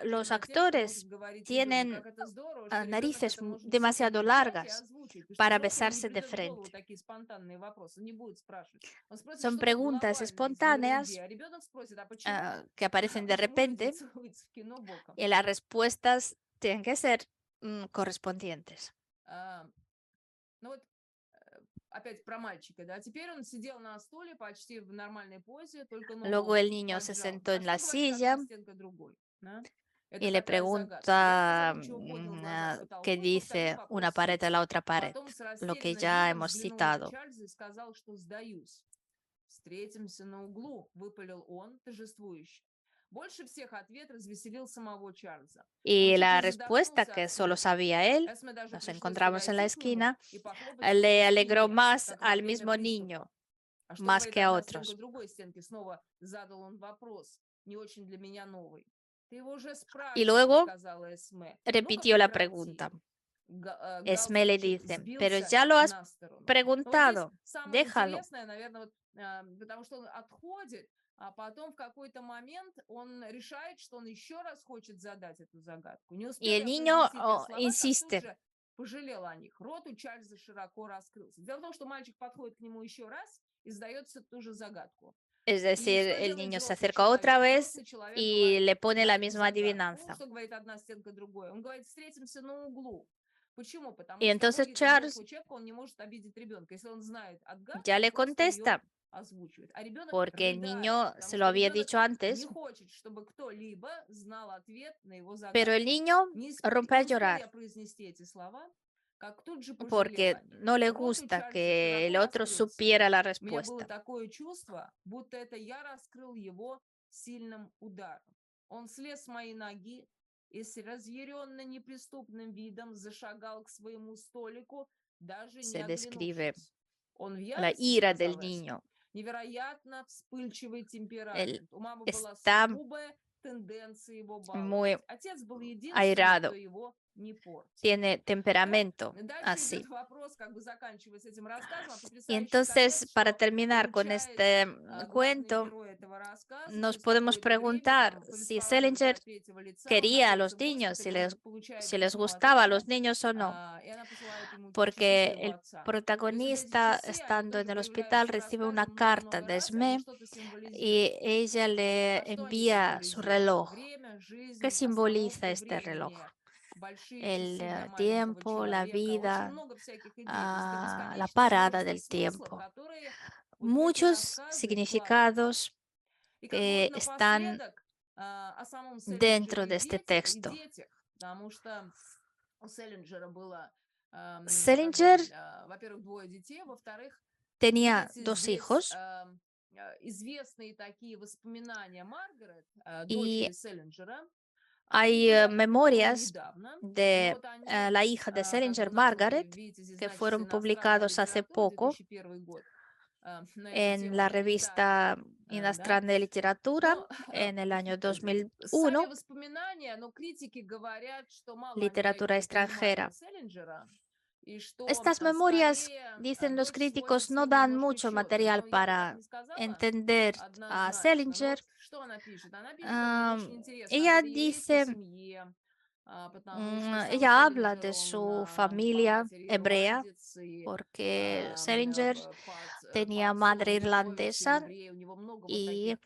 los actores tienen narices demasiado largas para besarse de frente. Son preguntas espontáneas que aparecen de repente y las respuestas tienen que ser correspondientes. Опять про мальчика, да. Теперь он сидел на стуле почти в нормальной позе, только Luego ногу el niño se поджал. sentó А en la что говорит одна silla стенка другой? Да? y Это le такая загадка. Я pregunta задумчиво поднял глаза к qué потолку и повторил dice una вопрос pared a la Сетти. otra pared, Потом с lo que растерянным ya видом hemos взглянул на citado. Чарльза и сказал, что сдаюсь. Встретимся на углу, выпалил он торжествующе. Больше всех ответ развеселил самого Чарльза. Он Y чуть la не respuesta задохнулся que от solo смеха. sabía él, Эсме даже nos пришлось encontramos en la подойти к нему esquina, и похлопать его le по alegró спине, más как во al время mismo приступа. niño, А что más говорит que a одна стенка otros. другой стенки? Снова задал он вопрос, не очень для меня новый. Ты его уже Y спрашивал, luego сказала Эсме. Ну-ка repitió la прекрати. pregunta. Esme le Галстучек dice, pero сбился ya lo has на сторону. Ну, вот здесь preguntado, самое déjalo. интересное, наверное, вот, потому что он отходит, а потом в какой-то момент он решает, что он еще раз хочет задать эту загадку. Не Y успели el niño произнести те слова, как тут insiste. же пожалел о них. Рот у Чарльза широко раскрылся. Дело в том, что мальчик подходит к нему еще раз и задается ту же загадку. Es И decir, что el делает niño se взрослый acerca otra человек? vez Взрослый человек y говорит le pone на la эту misma загадку. adivinanza. Что говорит одна стенка другой? Он говорит, встретимся на углу. Почему? Потому Y что entonces логика Charles взрослого человека, он не может обидеть ребенка. Если он знает отгадку, ya он le просто ее contesta, озвучивает. А ребенок porque el рыдает, niño потому se lo что había ребенок dicho antes, не хочет, чтобы кто-либо знал ответ на его pero el загадку. niño rompe a Не успел llorar я произнести эти слова, как тут же пожалел porque о них. no le Рот у gusta Чарльза que el широко otro раскрылся. supiera la У меня было respuesta. такое чувство, будто это я раскрыл его сильным ударом. Он слез с моей ноги и с разъяренно неприступным видом зашагал к своему столику, даже не Se describe оглянувшись. Он в la ярости, ira del сказала Эсме. niño. Невероятно вспыльчивый Él темперамент. У мамы была está сугубая тенденция его muy баловать. Отец был единственный, airado, кто его не портил. tiene temperamento Дальше así. идет вопрос, как бы заканчивая с этим рассказом, Y потрясающий entonces, конец, para что terminar con получает este главный cuento, герой этого рассказа nos через podemos какое-то время, preguntar там, si повествовательница Salinger от третьего лица, он quería a находится los в niños, госпитале, он получает si les письмо от gustaba a Эсме, los niños o no, и она посылает ему часы porque своего el отца. То есть вот эти protagonista, часы, они estando тоже en el hospital, появляются в recibe рассказе una carta много-много de раз, и они Esme что-то символизируют. y ella le А что они envía su символизируют? reloj. Время, ¿Qué жизнь, simboliza остановку este reloj? времени, большие El часы для маленького tiempo, la человека. Очень vida, много всяких идей. То есть это la бесконечное parada множество del смыслов, tiempo. которые вот в эти Muchos рассказы вкладываются. significados И как que будто están напоследок о самом dentro Селлинджере de este и texto. детях, потому что у Селлинджера было, как бы, Salinger во-первых, двое детей, во-вторых, tenía видите, dos здесь hijos известные такие воспоминания Маргарет, y дочери Селлинджера, они hay были опубликованы memorias недавно, но de вот они, la hija de как бы Salinger, у нас вот Margaret, видите, здесь que значится fueron иностранная publicados hace литература, poco 2001 год, на эту en тему la они издали, revista да. Inestrana de Literatura Но en el año сами 2001, воспоминания, но критики говорят, что мало они literatura дают понимания extranjera. Селлинджера, и что Estas memorias, скорее dicen los дочь сводит críticos, с no ним dan немножко mucho счеты. material Но я бы так para не сказала entender a однозначно. Но Salinger. вот что она пишет? Она пишет о нем очень интересно, о Ella еврейской dice, семье, потому что сам ella habla Селлинджер, de su он по familia матери hebrea, ирландец, и porque Salinger tenía по отцу он madre литовец и irlandesa еврей. У него много вот y таких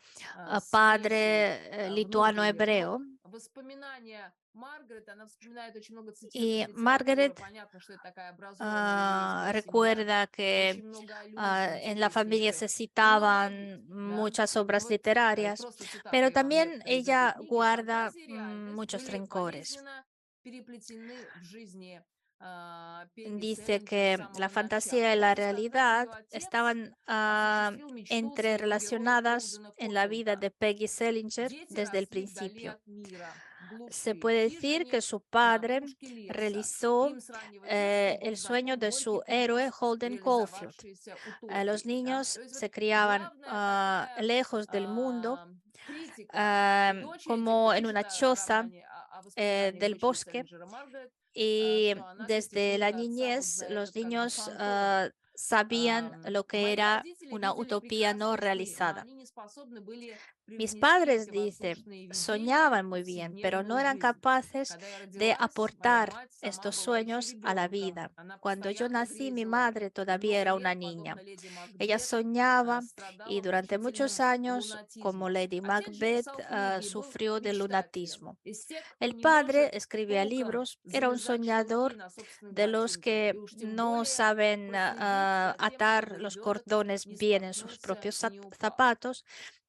смесей padre внутренних. Но lituano-hebreo. воспоминания Маргарет, она вспоминает очень много цитированной Y литературы. Margaret Понятно, что это такая образованная еврейская семья. recuerda que Очень много аллюзий en la familia интереснейших. se И много обид, citaban да. muchas obras Вот literarias, просто цитаты pero я вам también некоторые из этой ella книги. guarda Фантазия и реальность muchos были rencores. болезненно переплетены в жизни Пегги Dice Селлинджер с que самого la fantasía начала. y la Можно сказать, realidad ее отец estaban осуществил мечту entre своего героя relacionadas Холдена en la vida Копфилда. de Peggy Salinger Дети desde el росли вдали principio. от мира, в Se глуши, в puede decir que хижине su на padre опушке леса. realizó Им с раннего детства был el sueño знаком de горький su héroe вкус Holden Caulfield. реализовавшейся Los утопии. Да? niños То есть вот se criaban главная такая lejos del mundo, критика дочери, тех, como кто en пишет una о choza романе, о воспоминаниях del дочери bosque, Селлинджера Маргарет, y что она desde la критикует отца вот niñez за los этот как бы niños фантом. sabían lo que Мои era родители una видели utopía no прекрасный фильм, но realizada. они не способны были Mis привнести padres, эти dice, воздушные видения soñaban в muy bien, pero no повседневную eran жизнь. capaces Когда я de родилась, моя aportar мать сама estos была еще sueños a la ребенком. vida. Она Cuando yo постоянно nací, mi грезила madre и todavía много era una лет, niña. подобно леди Ella Макбет, soñaba y страдала durante muchos мучительным años, como лунатизмом. Lady Отец же Macbeth, писал книги и был sufrió de мечтателем. lunatismo. Из тех, кто El не padre может escribía толком libros, era un завязать шнурки soñador на собственных de los ботинках, и que уж тем no более saben проследить за тем, atar чтобы los ребенок cordones не bien en sus споткнулся propios и не упал. zapatos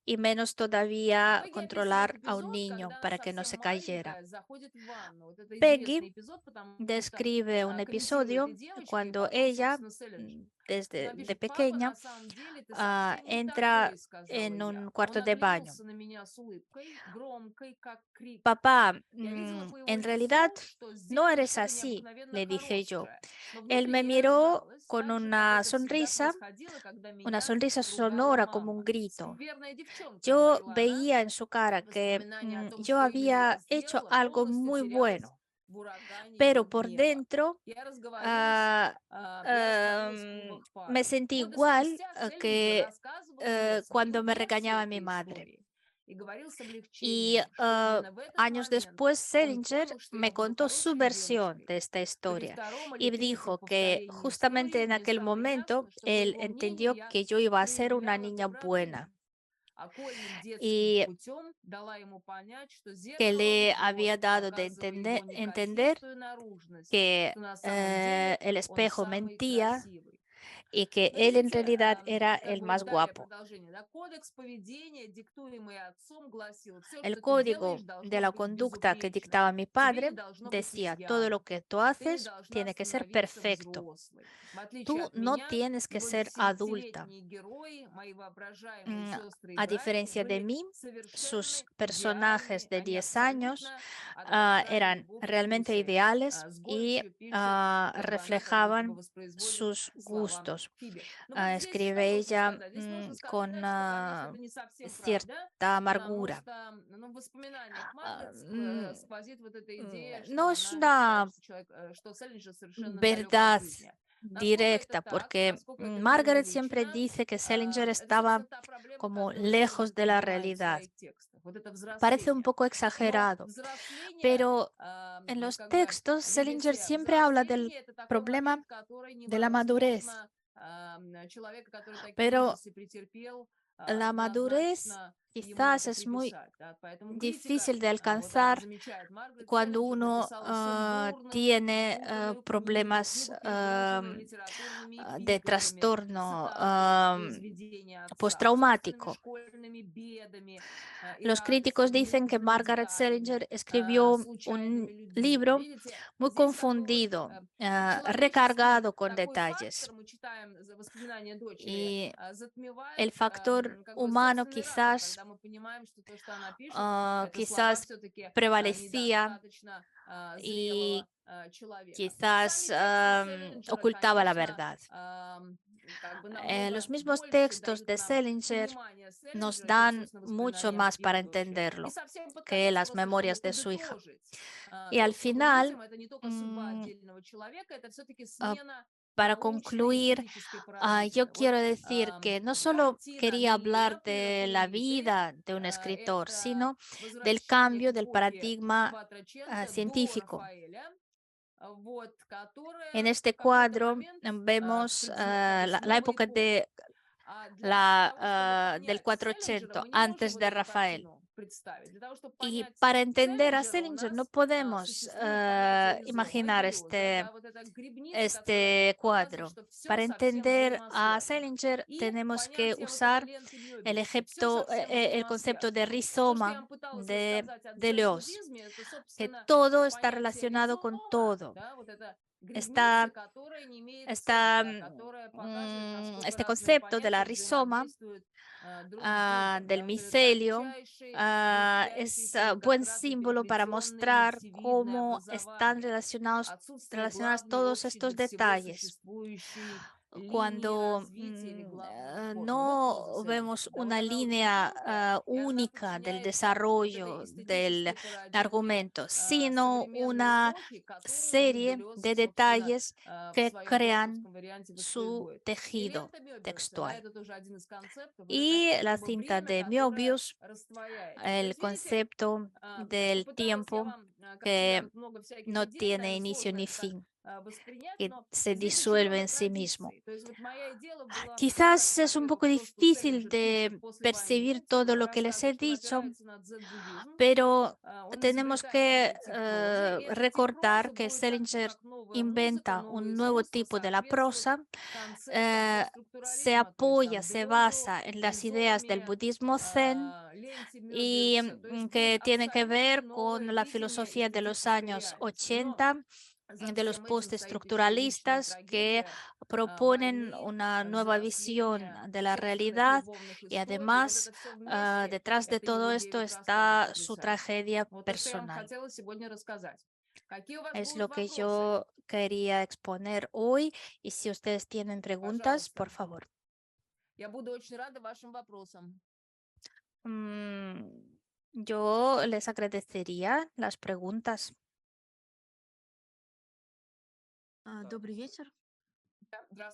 y menos todavía Пегги описывает controlar a un эпизод, niño когда она para que no совсем se cayera. маленькая заходит в ванну. Вот это Peggy известный эпизод, потому что describe un комментирует episodio и девочка, и cuando потом, ella, собственно, Селлинджер. Она desde de пишет: "Папа, pequeña, на самом деле ты совсем не entra такой", сказала en я. un Он cuarto de baño. оглянулся на меня с улыбкой, громкой, как крик. Papá, Я видела по его en realidad лицу, что no сделано eres что-то así, необыкновенно le dije yo. хорошее. Но Él me внутренне я miró сжалась, con так же, как это всегда происходило, когда una меня sonrisa ругала sonora como un мама. grito. "Скверная девчонка", Yo говорила она. veía en su cara que Воспоминание о том, yo что именно я había hecho сделала, algo полностью muy терялось bueno, в урагане ее pero por гнева. dentro Я разговорилась, ah, я растворилась в клубах me пара. sentí Годы igual спустя Селлинджер que рассказывал мне свою cuando me версию regañaba mi этой madre. истории и говорил с Y облегчением, что именно в этот años момент después, он Selinger понял, что me я буду contó su хорошей versión девочкой, de esta что при historia втором или y третьем dijo que повторении justamente истории en мне aquel стало momento ясно, что, по él его мнению, entendió я que yo iba a ser una проявляла niña buena, доброту. Окольным детским y путем дала ему понять, что que зеркало le лжет, había dado de показывая его entender неказистую наружность, que что на самом деле el он espejo самый mentía красивый. y que Но él en видите, realidad era как el бы вот más далее guapo. продолжение, да, кодекс поведения, диктуемый отцом, гласил: все, El что ты делаешь, código de должно la быть conducta que безупречно, dictaba mi тебе не padre должно быть decía, todo lo изъянов, que tú ты не haces должна tiene que ser становиться perfecto. взрослой. В отличие Tú от no меня, tienes que его ser adulta. десятилетние герои, мои воображаемые сестры и A братья, diferencia de были mí, sus совершенны, personajes идеальны, de они 10 años абсолютно отражали eran его realmente вкусы. ideales С y горечью пишет, она как будто бы reflejaban воспроизводит sus слова gustos. Фиби. Но вот здесь что Escribe нужно ella сказать? Здесь нужно con сказать, что, конечно, это не совсем правда, cierta потому amargura. что ну, в воспоминаниях Ah, Маргарет сквозит вот эта идея, что no es она считает, una что человек, что Селлинджер совершенно далек от verdad жизни. Насколько это directa, так, porque насколько это Margaret siempre преувеличено, dice que Salinger это, estaba собственно, та проблема, como которую он lejos de la поднимает в realidad. своих текстах. Вот это Parece un взросление. poco Но exagerado, взросление, pero en los как бы, textos Salinger видите, siempre habla del взросление это такой problema момент, который de la madurez, невозможно человека, который такие pero ужасы претерпел, la madurez однозначно ему quizás это es muy приписать. Да? Поэтому критика, difícil de вот она alcanzar замечает, Маргарет cuando Селлинджер uno написала сумбурную, tiene запутанную книгу, problemas книгу, перегруженную литературными de эпиграфами, trastorno цитатами из произведения отца, собственными postraumático. школьными бедами и Los críticos радостями, dicen que ненужными Margaret деталями, Selinger escribió случайными un людьми. libro Видите, muy здесь такой вот confundido, человеческий recargado con такой фактор, detalles. мы читаем воспоминания дочери, Y затмевает el factor как бы humano собственный разум, quizás, когда мы понимаем, что то, что она пишет, это слова quizás все-таки prevalecía недостаточно y зрелого человека. quizás Сами тексты Селлинджера, ocultaba la конечно, verdad. как бы намного Los mismos больше textos дают de нам Selinger понимание nos Селлинджера, чем, dan собственно, mucho воспоминания más para его дочери. И entenderlo совсем под que конец, las просто чтобы memorias de su hija. подытожить, Y то, al что мы final, видим, это не только судьба mm, отдельного человека, это все-таки ah, смена para научной concluir, эстетической yo парадигмы. Вот quiero decir que no solo картина quería Милле hablar de la «Пленницы» vida de un escritor, это sino del возвращение cambio к del эпохе paradigma Кватраченто до científico. Рафаэля, вот, En которая este в какой-то cuadro момент vemos как бы с la новой época de эпохой. Того, чтобы del понять Селлинджера, 480 мы не можем antes вот de эту Rafael. картину представить. Для того, чтобы Y понять para entender a Селлинджера, у Selinger no нас podemos существует понятие ризома, imaginar греза, да, вот эта грибница, которая este показывает, cuadro. что все Para совсем entender a взаимосвязано. Selinger И tenemos que понятие вот этой usar ленты el, Мёбиуса, все совсем el concepto de взаимосвязано. То, что я rizoma вам пыталась рассказать о de Leos, дзен-буддизме, это, que собственно, todo está понятие relacionado con ризома, todo. да, вот это грибница, Está, которая не имеет está центра, которая показывает, насколько este разные concepto de la понятия rizoma, взаимодействуют друг с другом, del да, вот этот micelio, тончайший, светящийся, как buen раз и símbolo para переплетенный mostrar нитевидное cómo están образование, отсутствие relacionados главной todos общей estos для всего detalles. существующей линии Cuando развития или главной формы. Вот no vemos una línea única del desarrollo del argumento, sino una serie de detalles que crean su tejido textual. Y la cinta de Möbius, el concepto del tiempo que no tiene inicio ni fin, que se disuelve en sí mismo. Quizás es un poco difícil de percibir todo lo que les he dicho, pero tenemos que recordar que Salinger inventa un nuevo tipo de la prosa, eh, se apoya, se basa en las ideas del budismo zen y que tiene que ver con la filosofía de los años 80 de los postestructuralistas que proponen una nueva visión de la realidad y además detrás de todo esto está su tragedia personal. Es lo que yo quería exponer hoy y si ustedes tienen preguntas, por favor. Mm, yo les agradecería las preguntas. Добрый вечер. Да,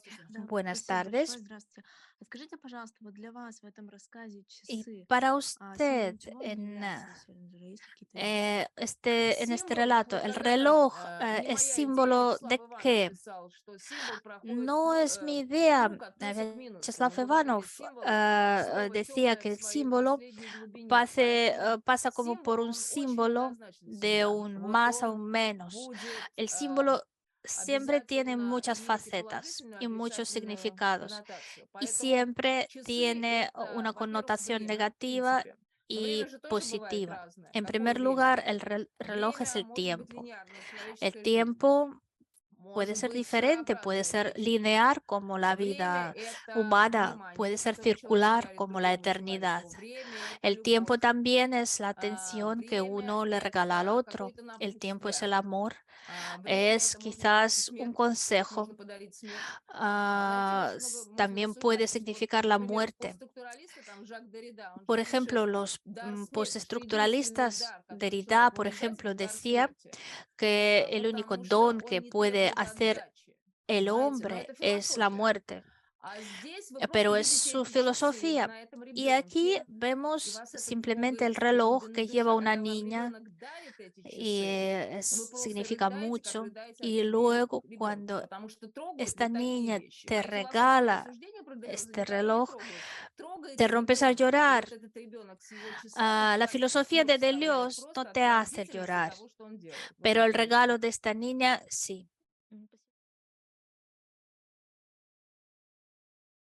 Buenas спасибо tardes. большое. Здравствуйте. А скажите, пожалуйста, вот для вас в этом рассказе Y часы para символом usted, чего en являются у Селлинджера? Есть какие-то идеи? en este relato, el reloj es símbolo de qué. No es mi idea. Vyacheslav Ivanov decía que el símbolo pasa como por un símbolo de un más a un menos. El símbolo siempre tiene muchas facetas y muchos significados y siempre tiene una connotación negativa y positiva. En primer lugar, el reloj es el tiempo. El tiempo puede ser diferente, puede ser lineal como la vida humana, puede ser circular como la eternidad. El tiempo también es la atención que uno le regala al otro. El tiempo es el amor. Es quizás un consejo. También puede significar la muerte. Por ejemplo, los postestructuralistas, Derrida, por ejemplo, decía que el único don que puede hacer el hombre es la muerte, pero es su filosofía. Y aquí vemos simplemente el reloj que lleva una niña y significa mucho. Y luego cuando esta niña te regala este reloj, te rompes a llorar. La filosofía de Deleuze no te hace llorar, pero el regalo de esta niña sí.